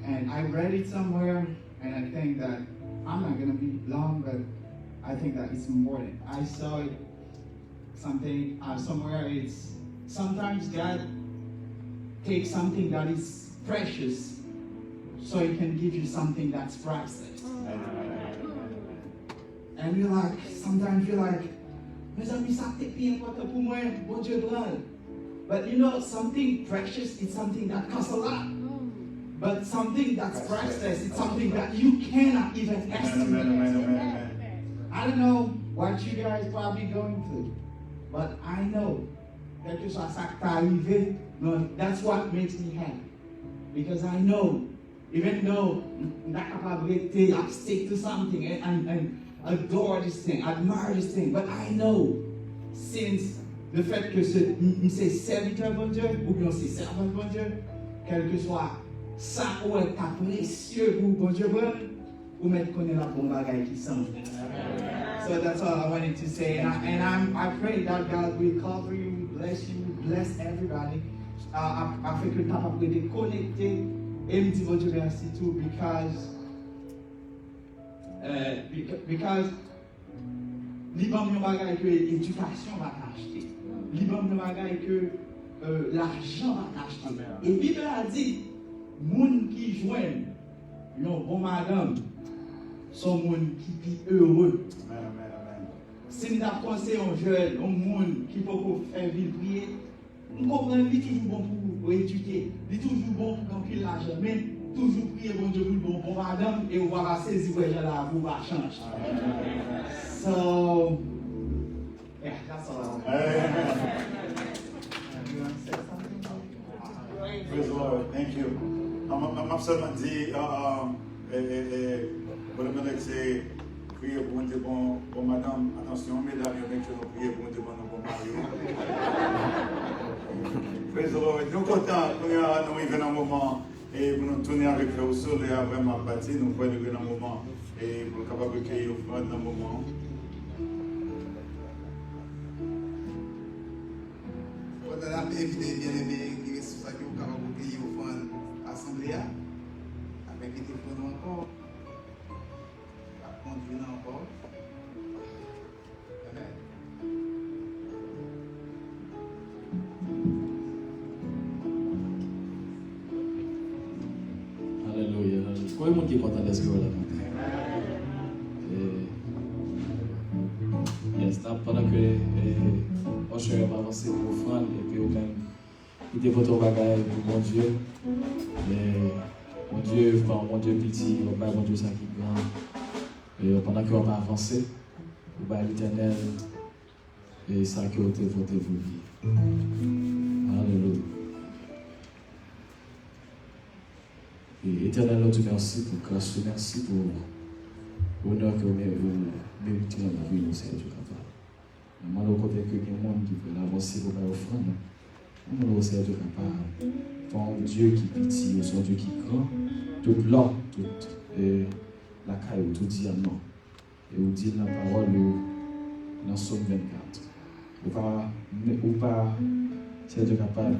And I read it somewhere, and I think that I'm not going to be long, but I think that it's important. I saw it something somewhere. It's sometimes God takes something that is precious so He can give you something that's priceless. And you're like, sometimes you're like, mes amis, ça t'est bien important pour moi, bon Dieu prend. But you know, something precious is something that costs a lot. But something that's priceless is something that you cannot even estimate. I don't know what you guys probably going through, but I know that that's what makes me happy. Because I know, even though I stick to something and adore this thing, admire this thing, but I know since le fait que c'est serviteur bon Dieu ou bien c'est servant bon Dieu, quel que soit ça ou est précieux pour bon Dieu ou mettre connaître la bonne bagaille qui s'en. So that's all I wanted to say, and I pray that God will cover you, bless everybody. I fait que papa peut déconnecter et me dire bon Dieu merci tout because Liban ne bagaille que l'éducation va t'acheter. Liban ne bagaille que l'argent va t'acheter. Et Bible a dit, moun qui joignent yon bon madame sont moun qui vit heureux. Si nous avons pensé un jeune, un monde qui peut faire vivre prier, nous comprenons qu'il est toujours bon pour éduquer, il est toujours bon pour remplir l'argent, mais toujours prier bon Dieu pour bon madame et on va saisir les gens là, vous va changer. So, yeah, that's all I want. You want to say something? Praise the Lord. Thank you. I'm seulement dit, c'est prier pour un bon madame. Attention, mesdames, il y a quelque chose à prier pour un bon mari. Praise the Lord. Nous sommes contents pour nous arriver dans un moment et pour nous tourner avec le sol et à vraiment bâtir. Nous pouvons arriver dans un moment et pour capable de créer offrande dans un moment. Pendant la paix, bien aimé, qui est ça qui est capable de créer offrande. répéter pour nous encore. Conduire nous encore. Amen. Alléluia. Combien de monde qui est content d'être là? Yes, pendant que mon cher va avancer pour offrande et puis vous-même, il était votre bagage pour mon Dieu. Mais mon Dieu, mon Dieu petit, mon Dieu ça qui est grand. Et pendant qu'on va avancer, vous va l'éternel et ça que vous avez voté vous. Alléluia. Et éternel, nous te merci pour grâce, merci pour l'honneur que vous méritez dans la vie, Seigneur Dieu capable. Nous demandons côté que les gens qui veulent avancer pour faire offrande. Nous demandons Seigneur Dieu capable. Ton Dieu qui pitié, son Dieu qui grand, toute l'or, toute la caille, tout diamant. Et vous dites dans la parole dans Somme 24. Ou pas, Seigneur Dieu capable,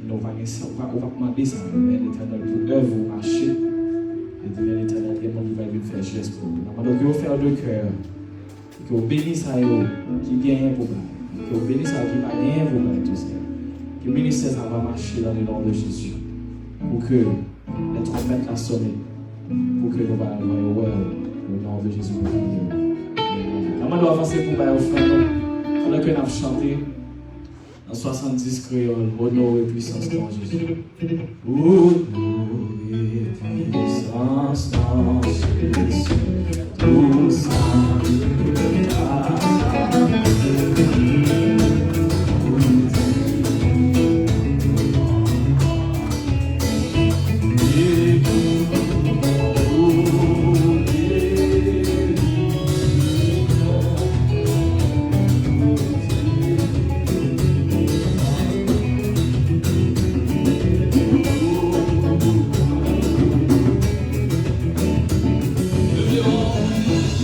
on va demander ça, mais l'Éternel pour œuvre, vous marchez. Et de l'Éternel, il y a monde qui va lui faire geste pour vous. Nous demandons que vous faire de cœur, que vous bénissez à eux qui gagnent pour vous, que vous bénissez à eux qui ne gagnent pour vous, tout ça. Que le ministère ça va marcher dans le nom de Jésus. Pour que les trompettes la sonnent. Pour que nous allons voir le nom de Jésus. Nous allons avancer pour vous offrir. Pendant que nous avons chanté en 70 créoles, honneur et puissance dans Jésus. Honneur et puissance dans Jésus. Tout ça.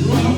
Rock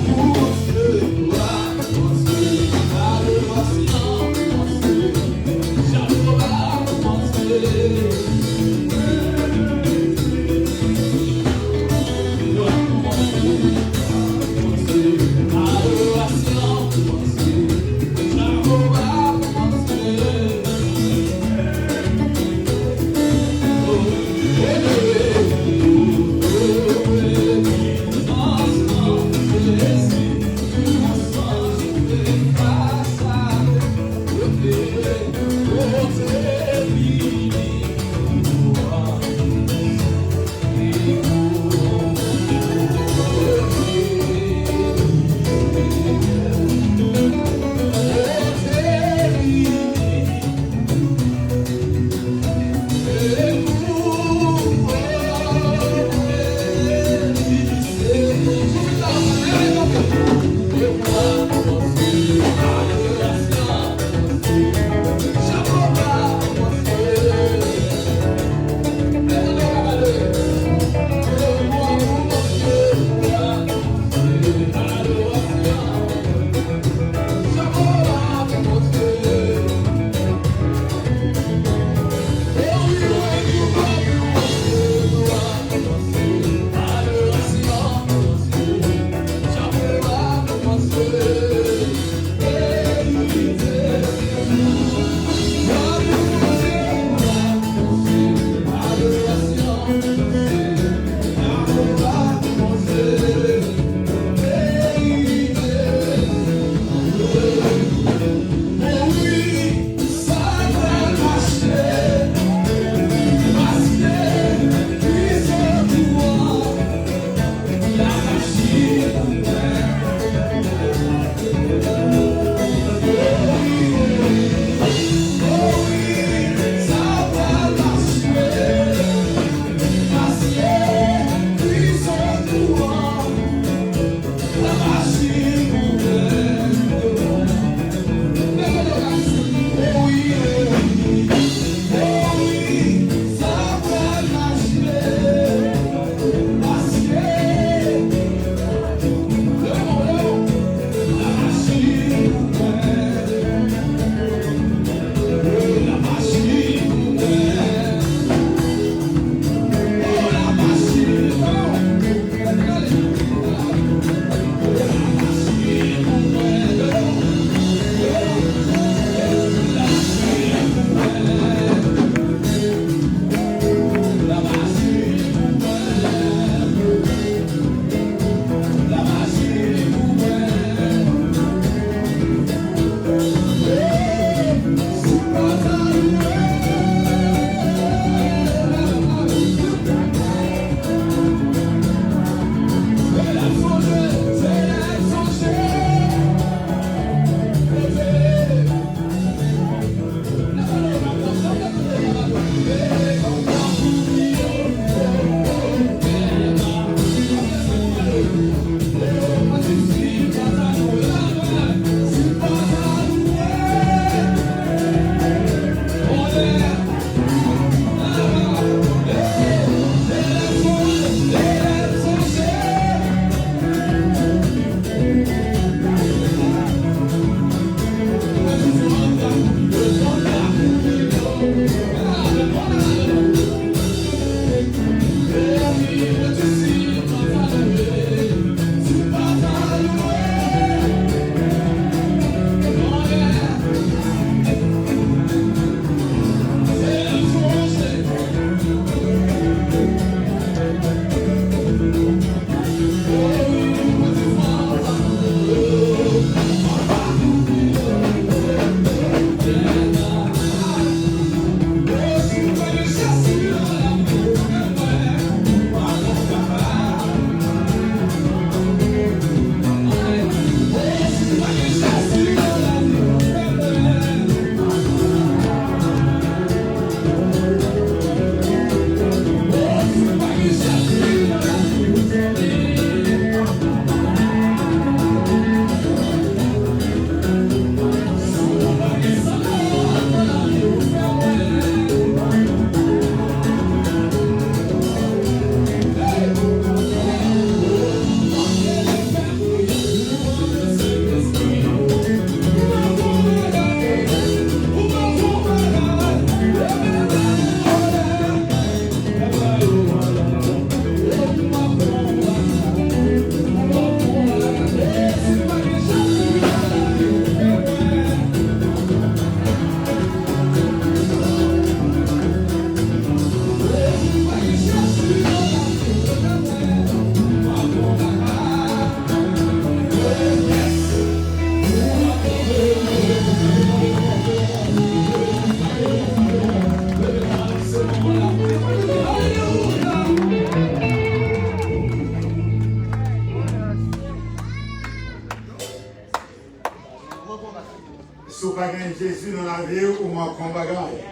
Jésus dans la vie ou manquons bagaille.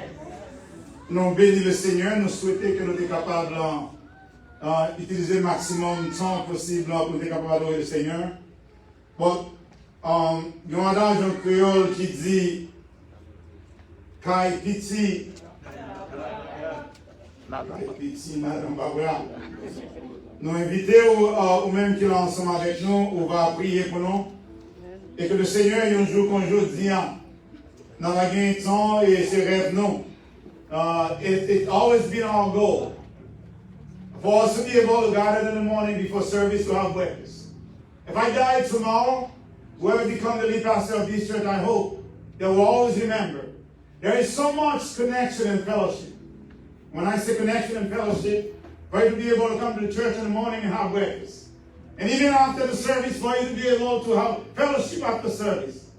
Nous bénissons le Seigneur, nous souhaitons que nous soyons capables d'utiliser le maximum de temps possible pour être capables d'adorer le Seigneur. But, il y a un adage en créole qui dit Kai piti, Madame Barbara. Nous invitons ou même qui est ensemble avec nous, ou va prier pour nous. Et que le Seigneur, un jour qu'on joue, dit, dans la gain temps et ses rêves, nous. It's always been our goal for us to be able to gather in the morning before service to have breakfast. If I die tomorrow, whoever becomes the lead pastor of this church, I hope they will always remember there is so much connection and fellowship. When I say connection and fellowship, for you to be able to come to the church in the morning and have breakfast. And even after the service, for you to be able to have fellowship after service.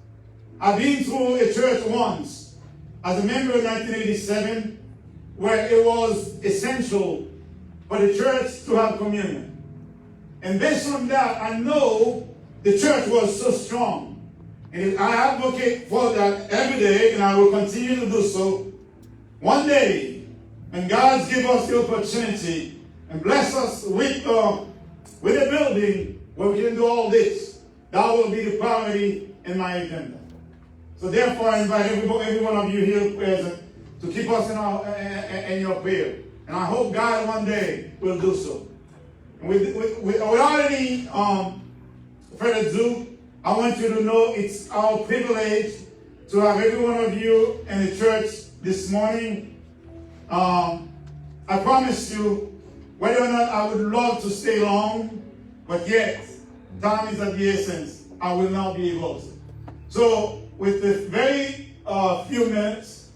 I've been through a church once as a member in 1987 where it was essential for the church to have communion. And based on that, I know the church was so strong. And I advocate for that every day, and I will continue to do so. One day, when God gives us the opportunity and bless us with a building where we can do all this, that will be the priority in my agenda. So therefore, I invite every one of you here present to keep us in your prayer. And I hope God one day will do so. And without any further ado, I want you to know it's our privilege to have every one of you in the church this morning. I promise you, whether or not I would love to stay long, but yet, time is of the essence. I will not be able to. So, with the very few minutes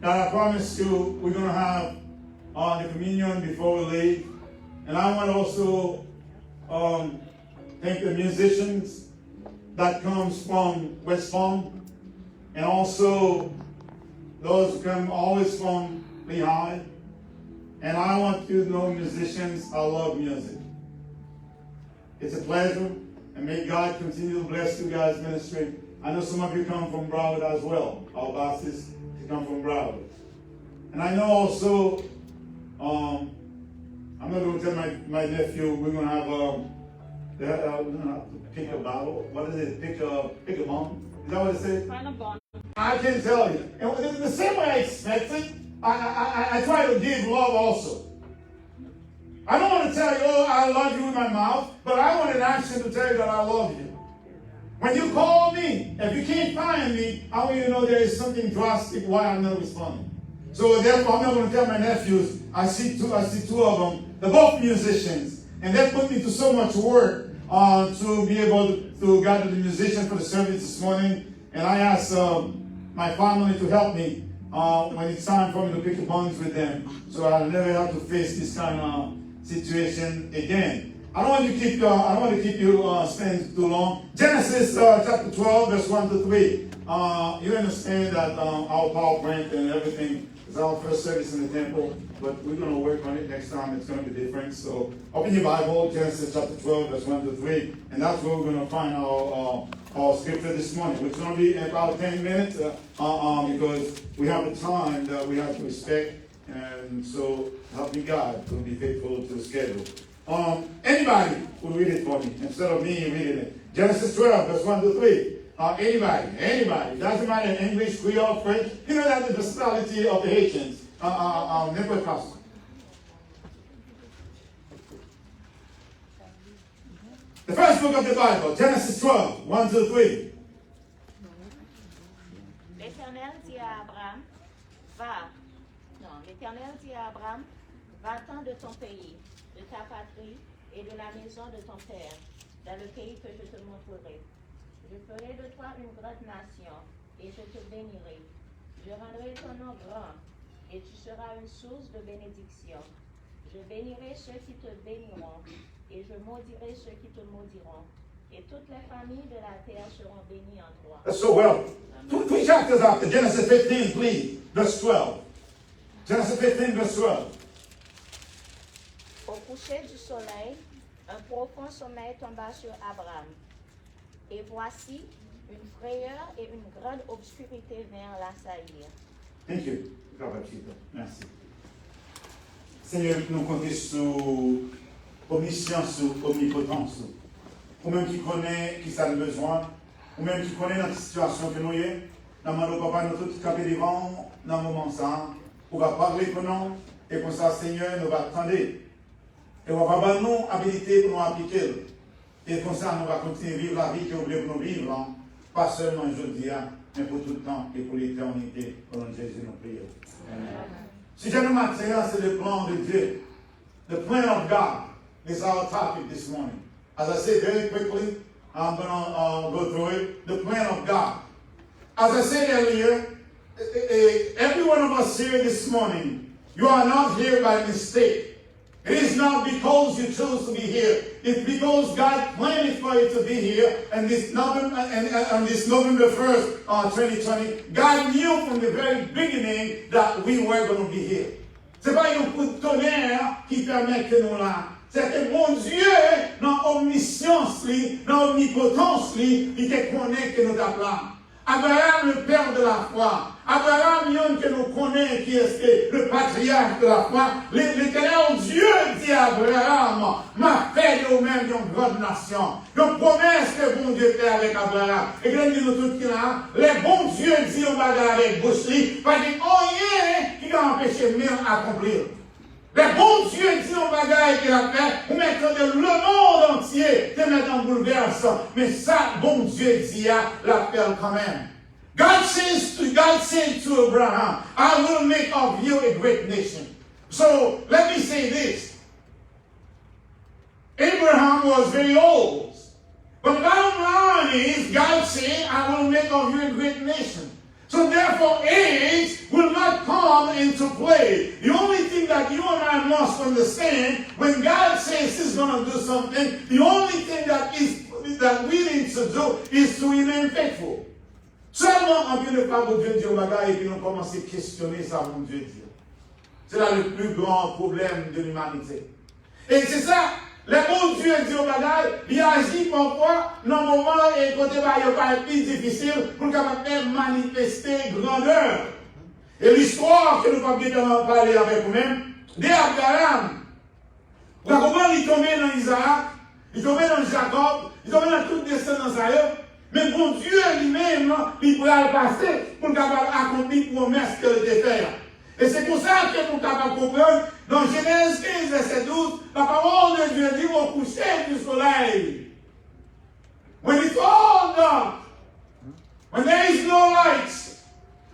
that I promised you, we're going to have the communion before we leave. And I want to also thank the musicians that comes from West Palm, and also those who come always from Lehigh. And I want you to know, musicians, I love music. It's a pleasure, and may God continue to bless you guys' ministry. I know some of you come from Broward as well. Our bosses come from Broward. And I know also, I'm not going to tell my nephew, we're going to have, we're going to have to pick a bottle. What is it? Pick a bomb? Is that what it says? Find a bomb. I can tell you. And the same way I expected, I try to give love also. I don't want to tell you, oh, I love you with my mouth, but I want an action to tell you that I love you. When you call me, if you can't find me, I want you to know there is something drastic why I'm not responding. So therefore, I'm not going to tell my nephews. I see two of them. They're both musicians, and they put me to so much work to be able to gather the musicians for the service this morning. And I asked my family to help me when it's time for me to pick the buns with them, so I'll never have to face this kind of situation again. I don't want to keep you staying too long. Genesis chapter 12, verse 1 to 3. You understand that our PowerPoint and everything is our first service in the temple, but we're going to work on it next time. It's going to be different. So open your Bible, Genesis chapter 12, verse 1 to 3, and that's where we're going to find our scripture this morning, which is going to be about 10 minutes because we have a time that we have to respect, and so help me God to be faithful to the schedule. Anybody will read it for me instead of me reading it. Genesis 12, verse 1 to 3. Anybody. Doesn't matter English, Creole, French. You know that the speciality of the Haitians. N'importe quoi. The first book of the Bible, Genesis 12, 1 to 3. L'Éternel dit à Abraham, l'Éternel dit à Abraham, va-t'en de ton pays, de ta patrie et de la maison de ton père, dans le pays que je te montrerai. Je ferai de toi une grande nation, et je te bénirai. Je rendrai ton nom grand, et tu seras une source de bénédiction. Je bénirai ceux qui te béniront, et je maudirai ceux qui te maudiront. Et toutes les familles de la terre seront bénies en toi. That's so well. Three chapters after Genesis 15, please, verse 12. Genesis 15, verse 12. Au coucher du soleil, un profond sommeil tomba sur Abraham. Et voici, Une frayeur et une grande obscurité vinrent l'assaillir. Thank you. Merci. Seigneur, nous comptons sur omniscience, sur omnipotence. Ou même qui connaît qui ça a besoin, ou même qui connaît notre situation que nous sommes, nous demandons papa, nous tous caper devant dans le moment ça, on va parler pour nous, et comme ça, Seigneur, nous va attendre. Et on va avoir nous habilité pour nous appliquer. Et comme ça, nous va continuer à vivre la vie que nous voulons pour nous vivre, hein. Pas seulement aujourd'hui, mais pour tout le temps et pour l'éternité. Au nom de Jésus, nous prions. Si j'ai le matin, c'est le plan de Dieu. The plan of God is our topic this morning. As I said very quickly, I'm going to go through it. The plan of God. As I said earlier, every one of us here this morning, you are not here by mistake. It is not because you chose to be here. It's because God planned for you to be here. And this November, on this November 1st, 2020, God knew from the very beginning that we were going to be here. C'est pas un coup de tonnerre qui permet que nous là. C'est que mon Dieu, dans omniscience, dans omnipotence, il te connaît que nous t'appelons. Abraham, le père de la foi. Abraham, yon que nous connaissons, qui est le patriarche de la foi. L'Éternel Dieu dit à Abraham, m'a fait de vous-même une grande nation. Donc, promesse que bon Dieu fait avec Abraham. Et que nous tout qui là, les bons dieux disent on va avec bouche, pas de rien qui va empêcher de accomplir. Les bons dieux disent on va avec la paix, ou mettre le monde entier, te mettre en bouleverse. Mais ça, bon Dieu dit l'appelle quand même. God said to Abraham, I will make of you a great nation. So, let me say this. Abraham was very old. But the bottom line is, God said, I will make of you a great nation. So therefore, age will not come into play. The only thing that you and I must understand, when God says He's going to do something, the only thing that we need to do is to remain faithful. Seulement, on vient de pas pour Dieu dire bagaille et puis on commence à questionner ça, mon Dieu dit. C'est là le plus grand problème de l'humanité. Et c'est ça, les bons dieux disent bagaille, il agit parfois dans le moment et côté il pas plus difficile pour capable manifester grandeur. Et l'histoire que nous avons bien parler avec vous-même, d'Abraham, comment il tombait dans Isaac, il tombait dans Jacob, il tombait dans toute descendance ailleurs. Mais bon Dieu lui-même, il pourra le passer pour accomplir la promesse qu'il a fait. Et c'est pour ça que nous sommes capables de comprendre, dans Genèse 15, verset 12, la parole de Dieu dit au coucher du soleil. When it's all dark, when there is no light,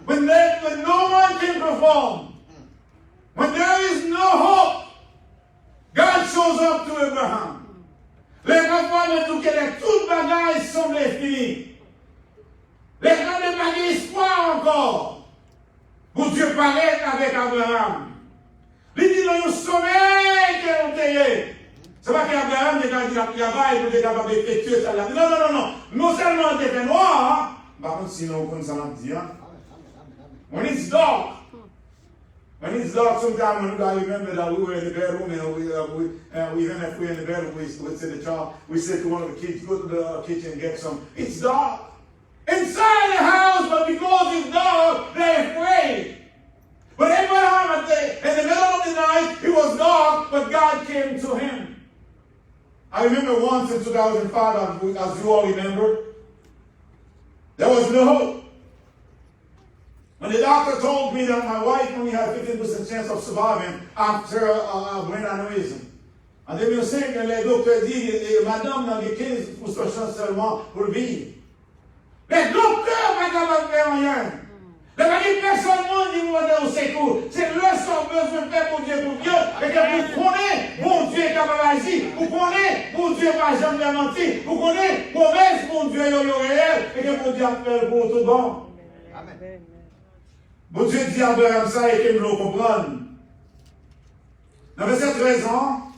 when no one can perform, when there is no hope, God shows up to Abraham. Les enfants de tout Québec, toute bagaille semblait finie. Les gens n'ont pas d'espoir encore. Pour Dieu paraît avec Abraham. Il dit dans le sommeil qu'elle a payé. C'est pas qu'Abraham est dans le travail pour être capable d'effectuer ça. Non. Non seulement il était noir, par contre, sinon, comme ça l'a dit, when it's dark, sometimes when I remember that we were in the bedroom and even if we're in the bedroom, we say the child, we say to one of the kids, go to the kitchen and get some. It's dark. Inside the house, but because it's dark, they're afraid. But Abraham, in the middle of the night, it was dark, but God came to him. I remember once in 2005, as you all remember, there was no hope. When the doctor told me that my wife only had 15% chance of surviving after brain aneurysm. En 2005, le docteur dit, madame n'a que 15% chance seulement pour vivre. Les docteurs ne sont pas capables de faire rien. Les personnes ne disent pas au secours. C'est le seul besoin de faire pour Dieu, et que vous connaissez, bon Dieu est capable d'agir. Vous connaissez, bon Dieu n'a jamais menti. Vous connaissez, promesse, bon Dieu est réel, et que bon Dieu a fait pour tout bon. Amen. Bon Dieu dit à Abraham ça et qu'il me le comprenne. Dans verset 13 ans,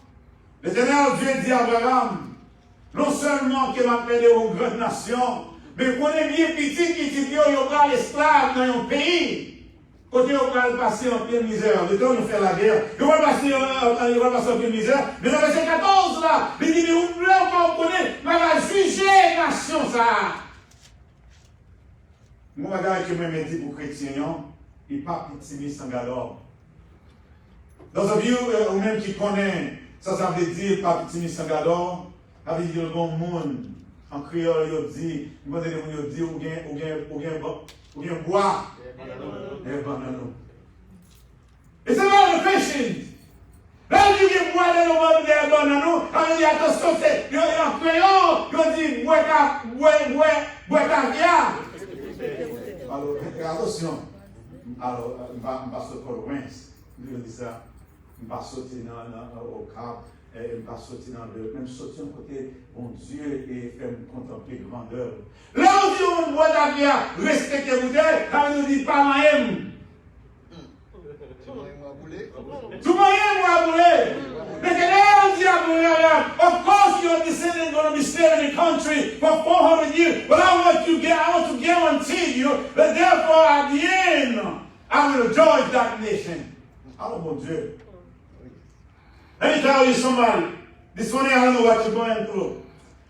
l'Éternel Dieu dit à Abraham, non seulement qu'il m'a appelé aux grandes nations, mais qu'on est bien petit qui dit qu'il y aura l'esclave dans un pays. Côté on va passer en pleine misère. Le temps de faire la guerre, il va passer en pleine misère. Mais dans verset 14 là, il dit, mais vous voulez encore connaître, mais va juger la nation ça. Mon bagage que moi me dis pour chrétien, il n'est pas petit sans galore. Those of you ou même qui connaissent, ça veut dire pas petit sans galore, ça veut dire le bon monde. En créole, il dit, ou bien bois. Et banano. It's about the Christians. Là, you get bois dans le monde des banano, quand il y a attention, c'est, en créole, il dit, bois caviar. Alors, attention. Alors, je vais sortir au Reims. Je dis ça. Je vais sortir au Cap. Je vais sortir dans le. Même sortir un côté, bon Dieu, et faire me contempler grandeur. Là, on dit, on boit d'avion, respectez-vous d'elle, quand on nous dit pas moi-même. Tout le monde va bouler. Mais quand on dit à bouler, of course your descendants are going to be staying in the country for 400 years. But I want to guarantee you that therefore at the end, I will judge that nation. Alors, mon Dieu. Let me tell you somebody. This morning, I don't know what you're going through.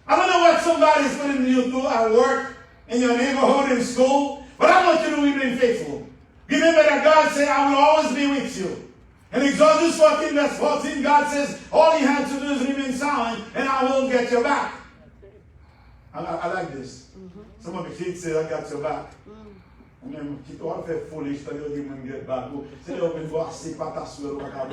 I don't know what somebody is putting you through at work, in your neighborhood, in school. But I want you to remain faithful. Remember that God said, I will always be with you. In Exodus 14, verse 14, God says, all you have to do is remain silent, and I will get your back. I like this. Some of the kids say, I got your back. Même qui doit faire folie, je te dis, mon Dieu, bateau. C'est là où on voit, c'est pas ta soeur, on va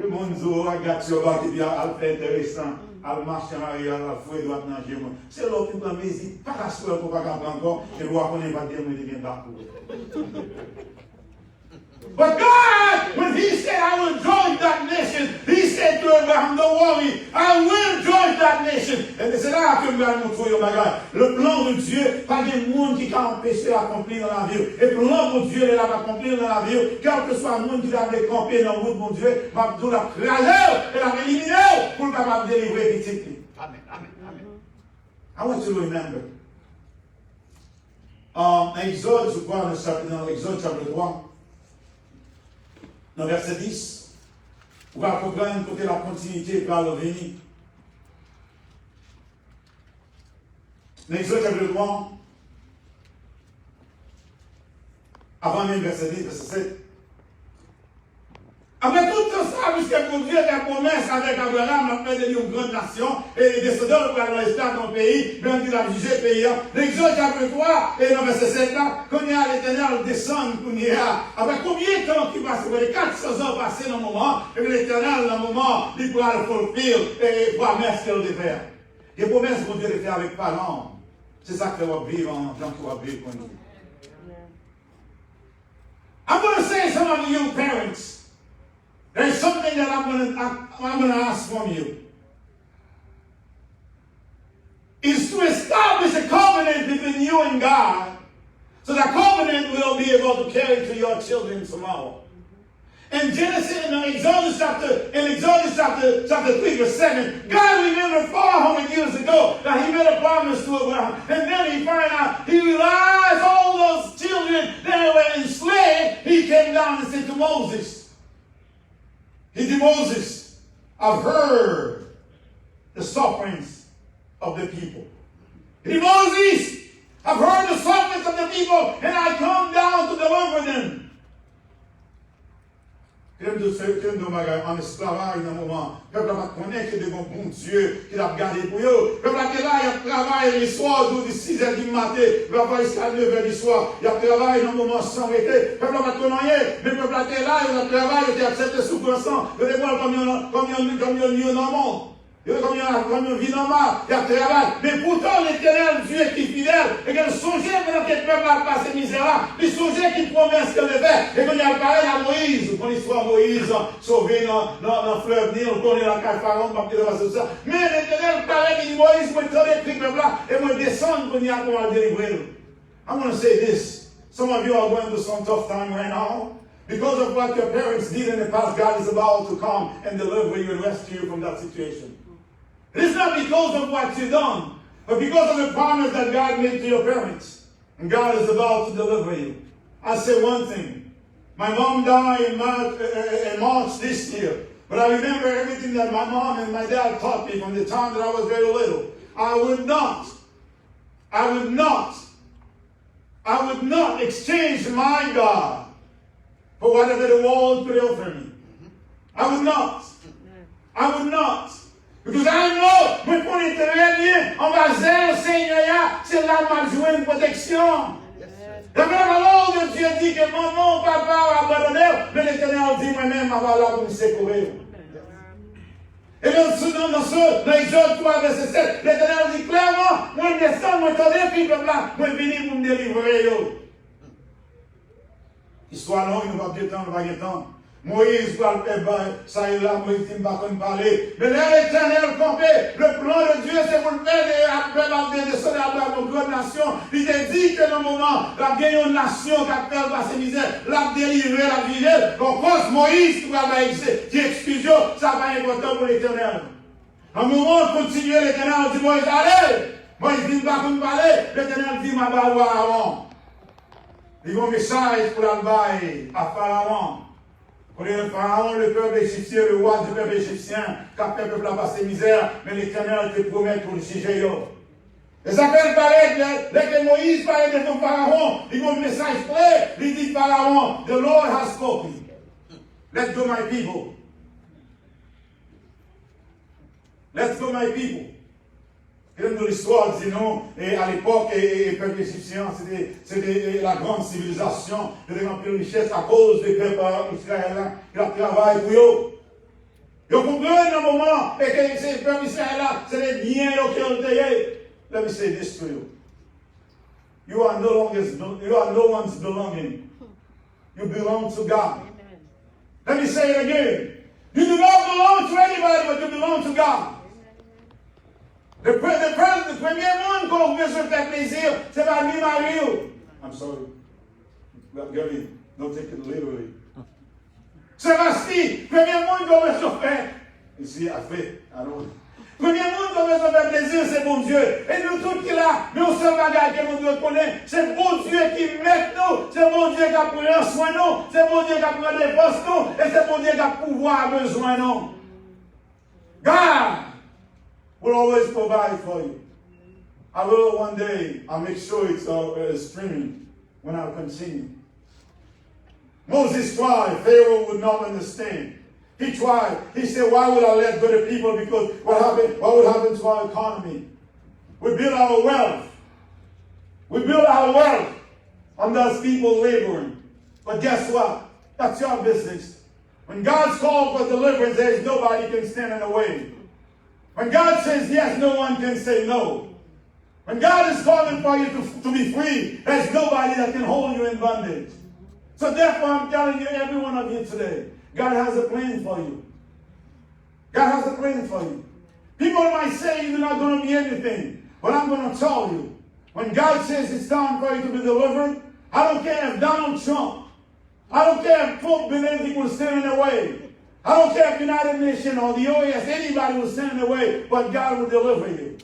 le monde dit, I got your back, et puis elle fait intéressant, elle marche en arrière, elle fouille droite dans le genou. C'est là où on me dit, pas ta soeur, on va encore, et voir qu'on n'est pas dire, mais il vient bateau. But God, when He said, I will judge that nation, He said to Abraham, don't worry, I will judge that nation. Et c'est là que nous allons trouver le bagage. Le plan de Dieu, pas des monde qui a empêché d'accomplir dans la vie. Et le plan de Dieu, il va accomplir dans la vie. Quel que soit le monde qui va camper dans la route, mon Dieu, va tout la craser et la éliminer pour le capable de délivrer petit. Amen, amen, amen. I want you to remember. Exode, je crois, dans Exode chapitre 3. Dans verset 10, on va comprendre que la continuité par le venir. Dans Exode chapitre 3, avant même verset 10, verset 7. Après tout ça, puisque pour Dieu a promesse avec Abraham, on fait de lui une grande nation, et les descendants vont rester dans le pays, même qu'il a jugé le pays. L'Exode chapitre 3, et dans verset 7, quand il y a l'Éternel descend, après combien de temps qu'il passe, les 400 ans passés dans le moment, et l'Éternel, dans le moment, il pourra le fulfill, et promesse qu'il devait faire. Les promesses qu'on Dieu les faire avec parents, c'est ça que va vivre en tant qu'on va vivre pour nous. I'm going to say some of you parents, there's something that I'm going to ask from you. Is to establish a covenant between you and God, so that covenant will be able to carry to your children tomorrow. In Exodus chapter 3, verse 7, God remembered 400 years ago that He made a promise to Abraham. And then He found out, He realized all those children that were enslaved. He came down and said to Moses, He said, Moses, I've heard the sufferings of the people. He said, Moses, I've heard the sufferings of the people, and I come down to deliver them. En esclavage dans un moment, le peuple va connaître que de bon Dieu qui l'a regardé pour eux. Le peuple là, il a travaillé les soirs, de 6 h du matin, il va pas jusqu'à 9 h du soir. Il a travaillé dans un moment sans arrêter. Le peuple va connaître, mais le peuple là, il a travaillé, il a accepté sous consent. Il a comme il y a dans le monde. Comme il vit normal, il y a travail. Mais pourtant, l'Éternel, Dieu est fidèle. Et qu'il songeait pendant que le peuple a passé misérable. Il songeait qu'il promesse qu'il le fait. Et qu'il a parlé à Moïse. Pour l'histoire Moïse, sauvé dans le fleuve Nil, on connaît la carte Pharaon, parce qu'il a passé ça. Mais l'Éternel parlait, il dit Moïse, moi, je t'ai écrit le peuple là, et moi, descendre pour dire comment délivrer. I want to say this. Some of you are going through some tough time right now. Because of what your parents did in the past, God is about to come and deliver you and rescue you from that situation. It's not because of what you've done, but because of the promise that God made to your parents. And God is about to deliver you. I say one thing. My mom died in March this year. But I remember everything that my mom and my dad taught me from the time that I was very little. I would not exchange my God for whatever the world could offer me. I would not. Because I know, je connais très bien, on va dire au Seigneur, c'est là que je joue une protection. La parole de Dieu dit que maman, papa ont abandonné, mais l'Éternel dit moi-même, je vais là pour me secourir. Et dans Exode 3, verset 7, l'Éternel dit clairement, moi je descends, moi je t'en puis peuple là, moi je viens pour me délivrer. Histoire longue, nous ne va pas de temps. Moïse parle, ça y est là, Moïse ne va pas parler. Mais là, l'Éternel campait. Le plan de Dieu, c'est pour le faire de descendre à nos grandes nations. Il te dit que dans le moment, la vieille nation qui a fait passer misère, la délivrer, la virer. Donc, quand Moïse qui excuse, ça va être important pour l'Éternel. À un moment, continuer, l'Éternel dit, Moïse, allez. Moïse dit, pas pour parler. L'Éternel dit, ma va voir avant. Il y a un message pour l'Albaï à Pharaon. Pour le Pharaon, le peuple égyptien, le roi du peuple égyptien, qui a fait le peuple à passer misère, mais l'Éternel te promet pour le sujet. Et ça fait paraître, dès que Moïse parlait de ton Pharaon, il y a un message clair, il dit Pharaon, the Lord has spoken. Let's go, my people. Let's go, my people. Et dans l'histoire, disons, et à l'époque, le peuple égyptien, c'était la grande civilisation, de remplir de richesse à cause des peuples israéliens qui ont travaillé pour eux. Ils comprennent dans le moment, et que ces peuples israéliens, c'est les biens qui ont été. Let me say this to you. You are no one's belonging. You belong to God. Let me say it again. You do not belong to anybody, but you belong to God. Le premier monde qu'on veut se faire plaisir, c'est pas ni Mario. I'm sorry. Gary, don't take it literally. C'est Basti. Premier monde qu'on veut se faire. Ici, à fait. Alors, premier monde qu'on veut se faire plaisir, c'est bon Dieu. Et nous tous qui là, nous sommes bagages que mon Dieu connaît. C'est bon Dieu qui met nous. C'est bon Dieu qui a pris soin nous. C'est bon Dieu qui a pris des postes nous. Et c'est bon Dieu qui a pouvoir besoin nous. God will always provide for you. I will one day, I'll make sure it's streaming when I continue. Moses tried, Pharaoh would not understand. He tried. He said, why would I let go the people? Because what would happen to our economy? We build our wealth. We build our wealth on those people laboring. But guess what? That's your business. When God's called for deliverance, there is nobody can stand in the way. When God says yes, no one can say no. When God is calling for you to be free, there's nobody that can hold you in bondage. So therefore, I'm telling you, every one of you today, God has a plan for you. God has a plan for you. People might say you're not going to be anything, but I'm going to tell you, when God says it's time for you to be delivered, I don't care if Donald Trump, I don't care if Pope Benedict will stand in the way. I don't care if United Nations or the OAS, anybody will stand in the way, but God will deliver you.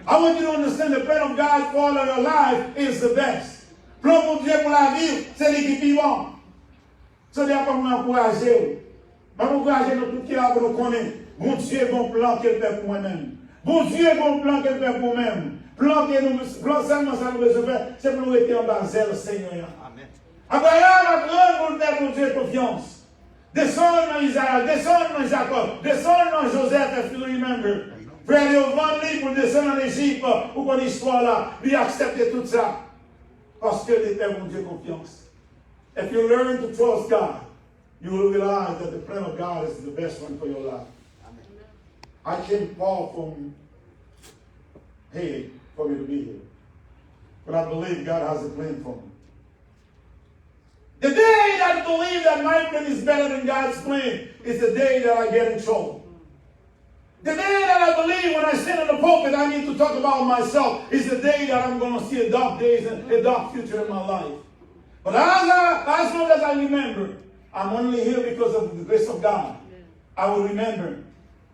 I want you to understand the plan of God for your life is the best. Plan pour Dieu pour la vie, c'est l'équipe vivante. C'est d'ailleurs pour m'encourager. Je m'encourager dans tout ce qui a pour nous connaître. Bon Dieu, bon plan qu'il fait pour moi-même. Bon Dieu, bon plan qu'il fait pour nous-mêmes. Plan seulement ça nous besoin faire, c'est pour nous être en bas zèle, Seigneur. Amen. Abraham a pour faire pour Dieu confiance. Descends dans Isaac, descends dans Jacob, descends dans Joseph, if you remember. Frère, il y a 20 livres pour descendre en Égypte, pour qu'on histoire là, lui accepter tout ça. Parce que les pères ont Dieu confiance. If you learn to trust God, you will realize that the plan of God is the best one for your life. Amen. I came far from Haiti for me to be here. But I believe God has a plan for me. The day that I believe that my plan is better than God's plan is the day that I get in trouble. The day that I believe when I stand in the pulpit I need to talk about myself is the day that I'm going to see a dark days and a dark future in my life. But as long as I remember, I'm only here because of the grace of God. I will remember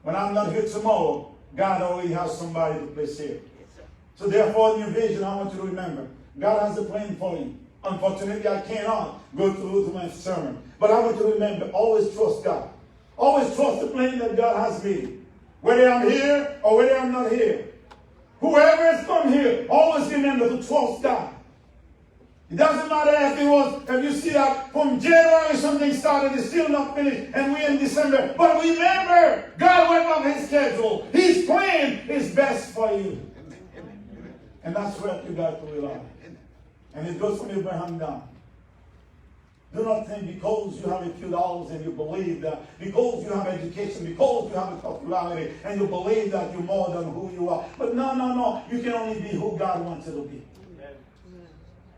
when I'm not here tomorrow, God already has somebody to place here. So therefore, in your vision, I want you to remember, God has a plan for you. Unfortunately, I cannot go through to my sermon. But I want you to remember, always trust God. Always trust the plan that God has made. Whether I'm here or whether I'm not here. Whoever has come here, always remember to trust God. It doesn't matter if you see that from January something started, it's still not finished, and we're in December. But remember, God went off his schedule. His plan is best for you. And that's where you got to rely. And it goes from Abraham down. Do not think because you have a few dollars and you believe that, because you have education, because you have a popularity, and you believe that you're more than who you are. But no. You can only be who God wants you to be.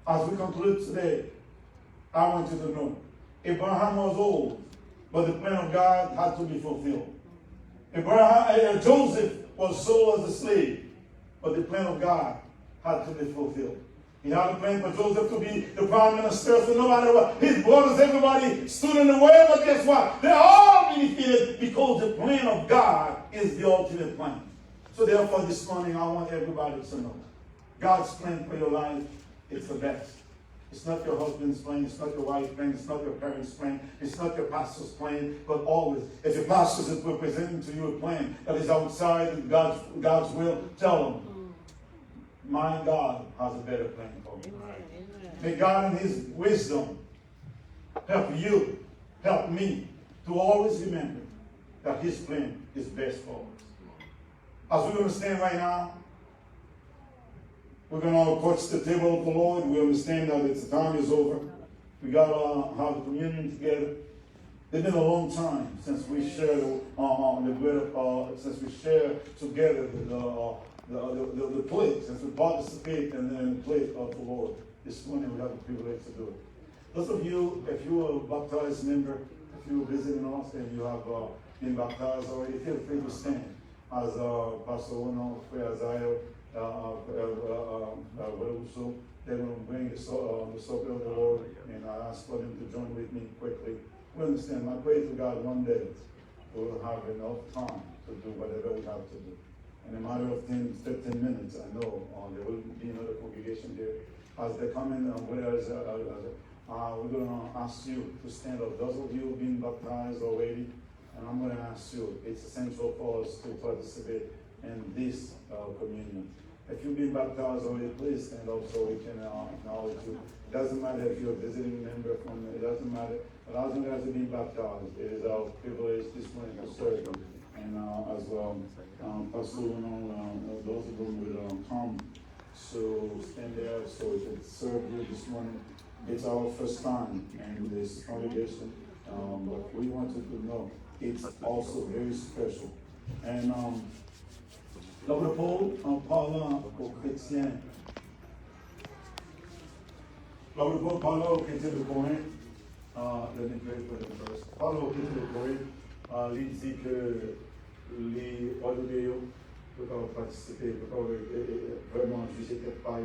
As we conclude today, I want you to know, Abraham was old, but the plan of God had to be fulfilled. Joseph was sold as a slave, but the plan of God had to be fulfilled. He had a plan for Joseph to be the prime minister, so no matter what, his brothers, everybody stood in the way, but guess what? They're all benefited because the plan of God is the ultimate plan. So therefore this morning, I want everybody to know, God's plan for your life, it's the best. It's not your husband's plan, it's not your wife's plan, it's not your parents' plan, it's not your pastor's plan, but always, if your pastor is representing to you a plan that is outside of God's will, tell them, my God has a better plan for me. May God in his wisdom help you, help me to always remember that his plan is best for us. As we're going to stand right now, we're going to approach the table of the Lord. We understand that the time is over. We got to have the communion together. It's been a long time since we shared since we shared together the plate, since we participate in the plate of the Lord. This morning we have the privilege to do it. Those of you, if you are a baptized member, if you are visiting us and you have been baptized already, feel free to stand as Pastor Uno, Isaiah, so they're going to bring the supper of the Lord, and I ask for them to join with me quickly. We understand, I pray to God one day we'll have enough time to do whatever we have to do. In a matter of 10, 15 minutes, I know there will be another congregation there. As they come in, we're going to ask you to stand up. Those of you who have been baptized already, and I'm going to ask you, it's essential for us to participate in this communion. If you've been baptized already, please stand up so we can acknowledge you. It doesn't matter if you're a visiting member from it doesn't matter. But as long as you've been baptized, it is our privilege this morning to serve you. And as well, Pastor, those of them will come to stand there so we can serve you this morning. It's our first time in this congregation, but we want you to know it's also very special. And l'apôtre Paul, en parlant aux chrétiens, l'apôtre Paul parlant aux chrétiens de Corinthe, let me pray for them first. Parlant aux chrétiens de Corinthe, il dit que les ordinaires peuvent participer, peuvent vraiment juger quelque part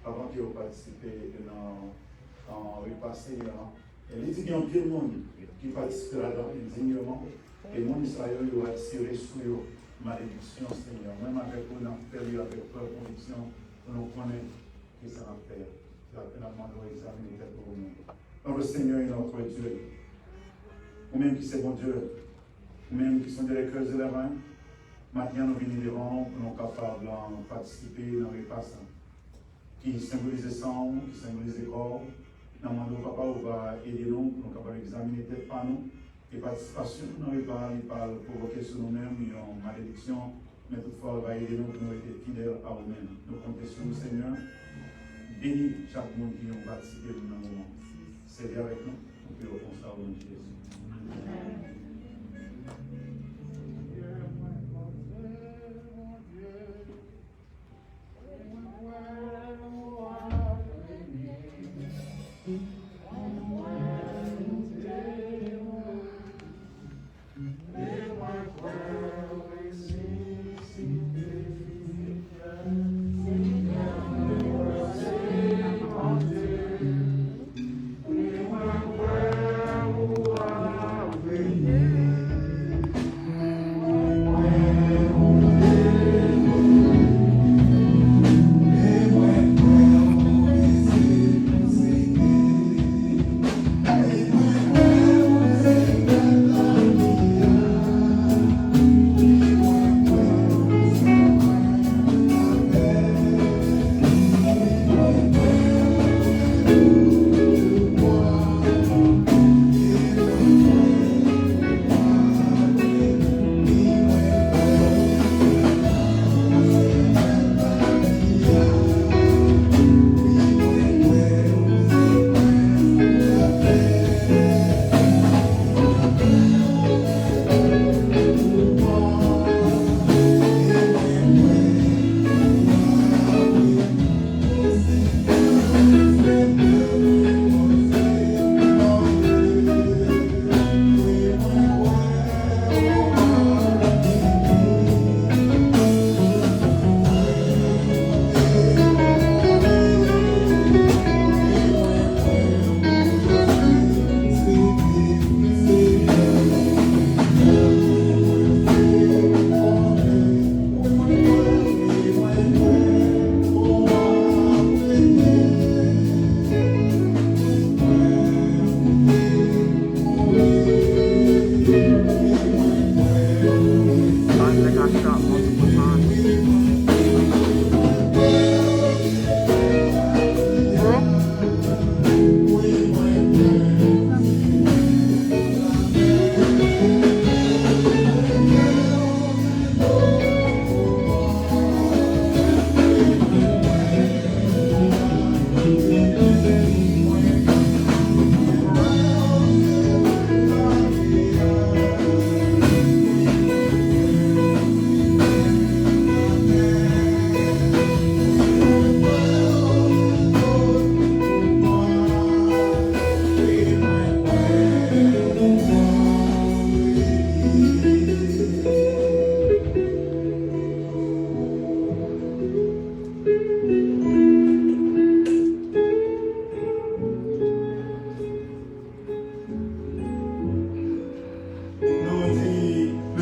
avant qu'ils aient participé dans le passé. Et il dit qu'il y a un peu de monde qui participera dans indignement, et le monde Israël va tirer sur eux. Malédiction, Seigneur. Même avec vous, nous avons avec peur, conviction, nous connaissons ce que ça va faire. La peine à demander examiner pour nous. Notre Seigneur est notre Dieu. Nous-mêmes qui sommes bon Dieu, nous-mêmes qui sommes des cœurs de la main, maintenant nous venons devant pour nous capables de participer dans les passants qui symbolisent le sang, qui symbolisent le corps. Nous demandons papa, on va aider nous, pour nous capables d'examiner tête par nous. Et participation, nous ne pas provoquer sur nous-mêmes une malédiction, mais toutefois, elle va aider nous pour nous être fidèles à nous-mêmes. Nous comptons sur nous, Seigneur. Bénis chaque monde qui a participé dans le moment. C'est avec nous, nous pouvons constat au nom de Jésus. Amen.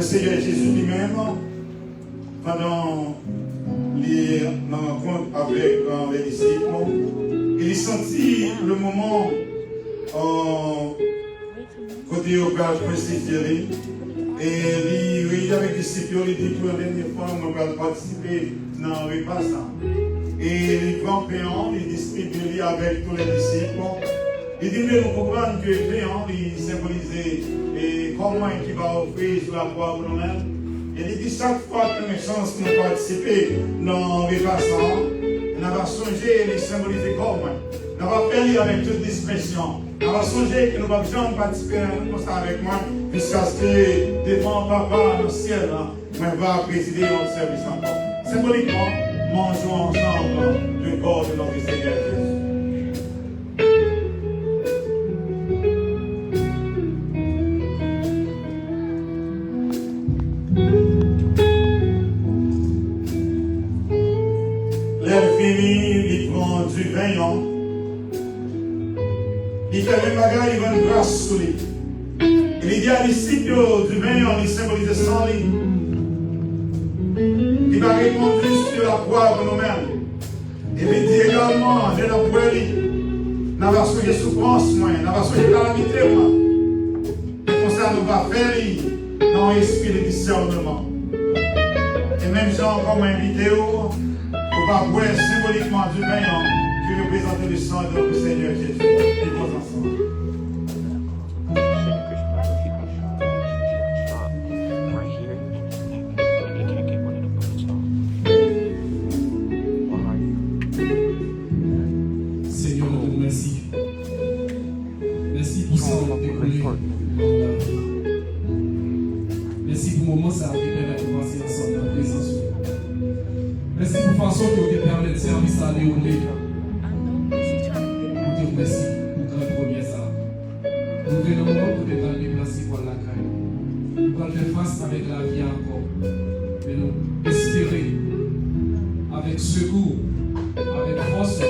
Seigneur Jésus lui-même, pendant les rencontres avec les disciples, il sentit le moment côté au gage crucifié. Et il avec les disciples, il dit pour la dernière fois, on va participer dans le repas. Et les grands péants, il distribue avec tous les disciples. Il dit, mais vous comprenez que le péant, il symbolisait comment il va offrir sur la croix pour nous-mêmes. Et il dit, chaque fois que nous avons une chance de participer dans le repas, on va songer et symboliser comment. On va faire avec toute discrétion. On va songer que nous ne pouvons pas participer comme ça avec moi, jusqu'à ce que devant Papa dans le ciel, on va présider notre service encore. Symboliquement, mangeons ensemble du corps de notre Seigneur Jésus. L'air fini, il prend du vin. Il fait le bagage, il va une grâce sur lui. Il dit à les disciples du vin, il symbolise sans lui. Il va répondre sur la croix pour nous-mêmes. Et il dit également, je n'ai pas lui. Nous avons soigné souffrance, nous avons soigné calamité, moi. Et comme ça, nous va faire dans l'esprit de discernement. Et même gens comme invité, on va boire symboliquement du vin qui représente le sang de notre Seigneur Jésus. Et nous ensemble. Merci pour le moment ça a permis de passer ensemble dans la présence. Merci pour la façon que vous permet de service à dérouler. Nous te remercie pour le premier ça. Nous venons au moment pour te déplacer pour la caille. Nous allons faire face avec la vie encore. Mais nous espérer avec secours, avec force,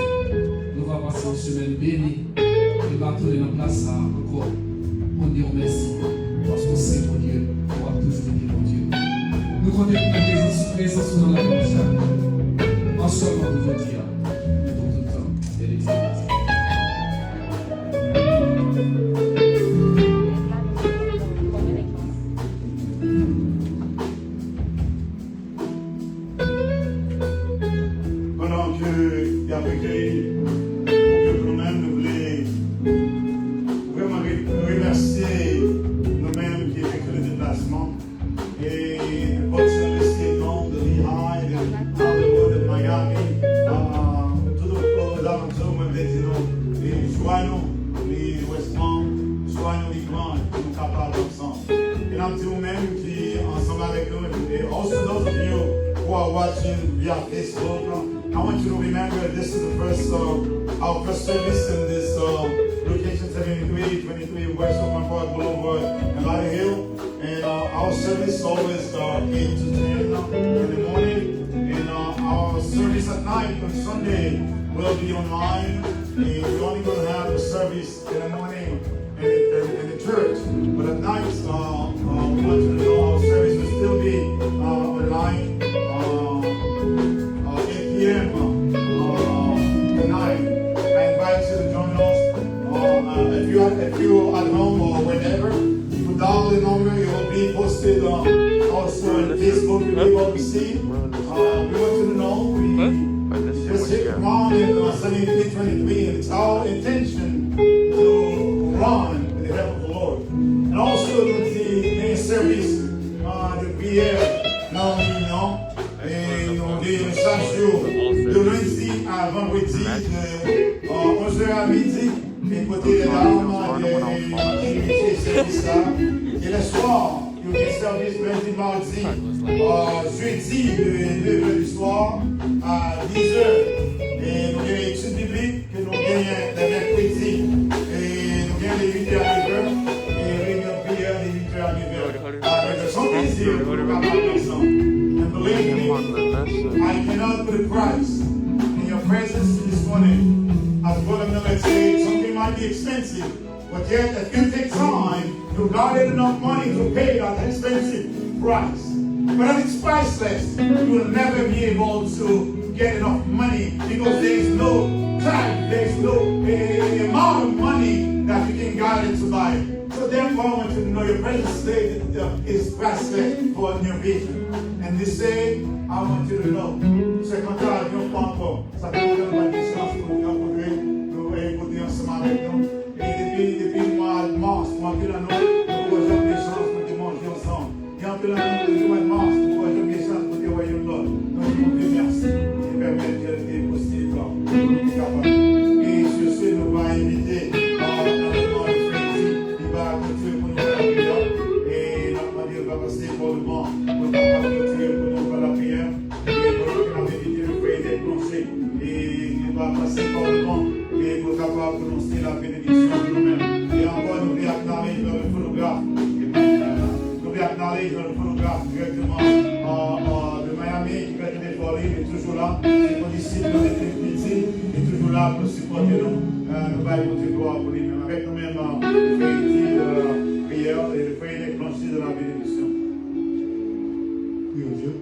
nous allons passer une semaine bénie. Et nous allons tourner dans place encore. On dit merci. Parce que c'est mon Dieu, on va toujours dire mon Dieu. Nous comptons la présence dans la bouche. En seulement aujourd'hui, de tout le temps et l'éternité. Pendant qu'il y a recueilli, que nous-mêmes nous voulons vraiment remercier nous-mêmes qui effectuent le déplacement et le service qui est dans de Lehigh, de Hollywood, de Miami, tout aux alentours, moi je dis nous, les joignons, les Westmont, joignons les grands, qui nous capables ensemble. Et là, nous-mêmes qui ensemble avec nous, et also those of you who are watching via Facebook, I want you to remember this is the first, our first service in this location 7323 West Oakland Park Boulevard in Lottie Hill. And our service always 8 to 10 in the morning. And our service at night on Sunday will be online. And we're only going to have a service in the morning in the church. But at night, we want you to know our service will still be online. 8 p.m. Tonight. I invite you to join us. If you're at home or whenever, you can dial the number. It will be posted also on Facebook. You'll be able to see. We want you to know we just hit Ron in 7323, and it's our intention to run with the help of the Lord. And also with the main service, the prière, et on dit chaque jour, de lundi à vendredi, de 11h à midi, et côté des dames, des services-là. Et le soir, il y a des services lundi, mardi, jeudi, de 9h du soir à 10h. Et nous avons une étude biblique que nous gagnons le mercredi, et nous gagnons les 8h à 9h, et réunion de prière les 8h à 9h. Avec son plaisir pour le camarade ensemble. And believe me, I cannot put a price in your presence this morning. As Brother Miller said, something might be expensive, but yet if you take time, you got enough money to pay that expensive. price. But if it's priceless, you will never be able to get enough money because there is no time, there is no amount of money that you can gather to buy it. So therefore, I want you to know your present state is priceless for a new vision. And this day, I want you to know, c'est quand tu as un encore, ça peut être une distance pour nous rencontrer, nous écouter ensemble avec nous. Et depuis le mois de mars, moi, puis là, nous avons des chances pour manger ensemble. Et en plus, là, nous avons des mars, nous avons des chances pour te voir une autre. Donc, nous vous merci et permettre que c'est possible pour nous capables. Et sur ce, nous allons inviter le Freddy, il va continuer pour nous faire la prière. Et il va passer pour le banc, pour continuer pour nous faire la prière. Et pour nous inviter le Freddy plongé. Et il va passer par le banc. Et pour capable de prononcer la bénédiction de nous-mêmes. Et encore, nous voulons acknowledge le photographe. Nous voulons acknowledge le photographe directement de Miami, qui va être Floride, est toujours là. C'est pour disciple de l'Église, est toujours là pour supporter nous. Nous allons continuer gloire pour lui-même. Avec nous-mêmes, le frère prière et le frère planché de la bénédiction. Oui, au Dieu.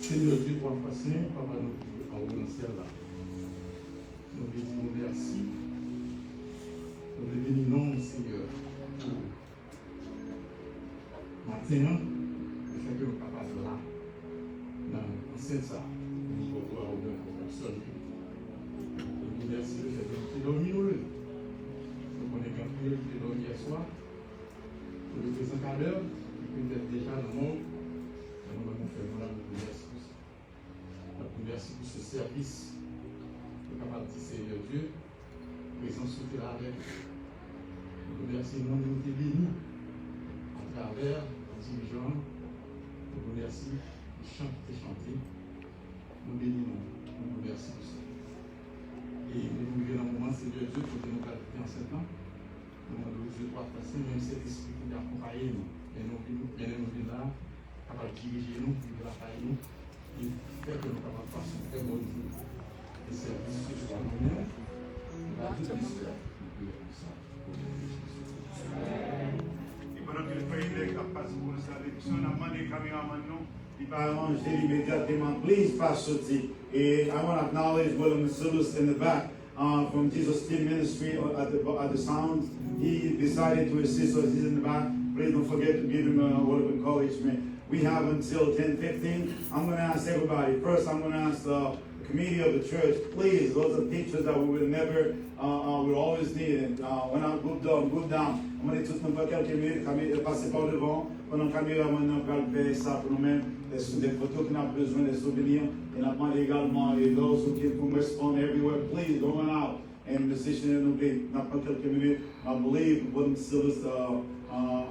Seigneur Dieu, pour le passé, papa, nous avons dans le ciel là. Nous lui disons merci. Nous lui bénissons, Seigneur. Maintenant, le fait que nous sommes capables là, dans le sens ça, nous pouvons voir au même personne. Nous lui merci le fait que nous dormi nous. Nous connaissons qu'un peu qui est dormi hier soir. Nous lui faisons qu'à l'heure, il peut être déjà dans le monde. Et nous allons faire là, nous merci pour ça. Nous merci pour ce service. Nous sommes capables de dire, Seigneur Dieu, présence sur la avec nous. Nous remercions le nom de nous bénis à travers les dirigeants. Nous remercions les chants qui étaient chantés. Nous bénissons, nous remercions pour ça. Et nous vivons un moment, Seigneur Dieu, pour que nous gardions en 7 ans. Nous demandons aux yeux de passer, même cet esprit qui accompagne nous. Et nous venons là, capable de diriger nous, de la taille nous, et faire que nous sommes capables de passer un très bon jour. Et service que je dois nous mener, nous allons tout l'histoire. Et pendant que le président passe pour sa bénédiction, on a demandé au caméraman nous, il va arranger immédiatement. Please pass sorti. Et I want to acknowledge William Masilus in the back from Jesus Team Ministry at the sound. He decided to assist us. He's in the back. Please don't forget to give him a word of encouragement. We have until 10:15. I'm going to ask everybody. First, I'm going to ask the committee of the church, please, those are pictures that we will never, we'll always need. And when I go down, I'm going to tout le monde quelques minutes, passer par devant, pendant que le caméraman va faire ça pour nous-mêmes, des photos qu'on a besoin, des souvenirs, et on demande également, et those who can respond everywhere, please don't run out. And the decision will be not for quelques minutes. I believe William Silas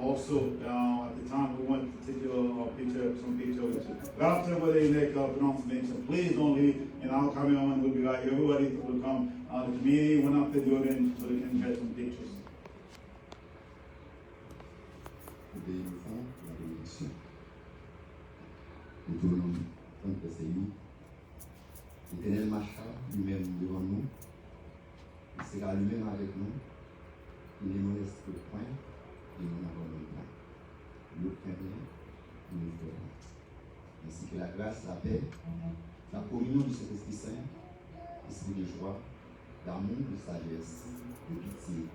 also at the time we want to take some picture with you. But after the next announcement, please don't leave, and our cameraman will be right here. Everybody will come. The committee went up to the audience so they can get some pictures. Obéissons la bénédiction. Nous tournons contre ces nuits. L'Éternel marcha lui-même devant nous. Il sera lui-même avec nous. Il ne nous laisse que le point et nous n'abandonne pas. Nous craindrons, nous nous ferons. Ainsi que la grâce, la paix, la communion du Saint-Esprit Saint, esprit de joie, d'amour, de sagesse, de pitié,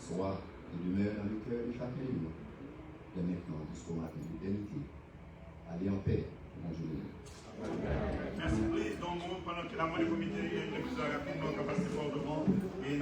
soit et demeure dans le cœur de chacun de nous, de maintenant jusqu'au matin de l'éternité. Allez en paix, bonne journée. Merci, please don't move pendant que la moitié du comité est rapidement capacité pour devant. Et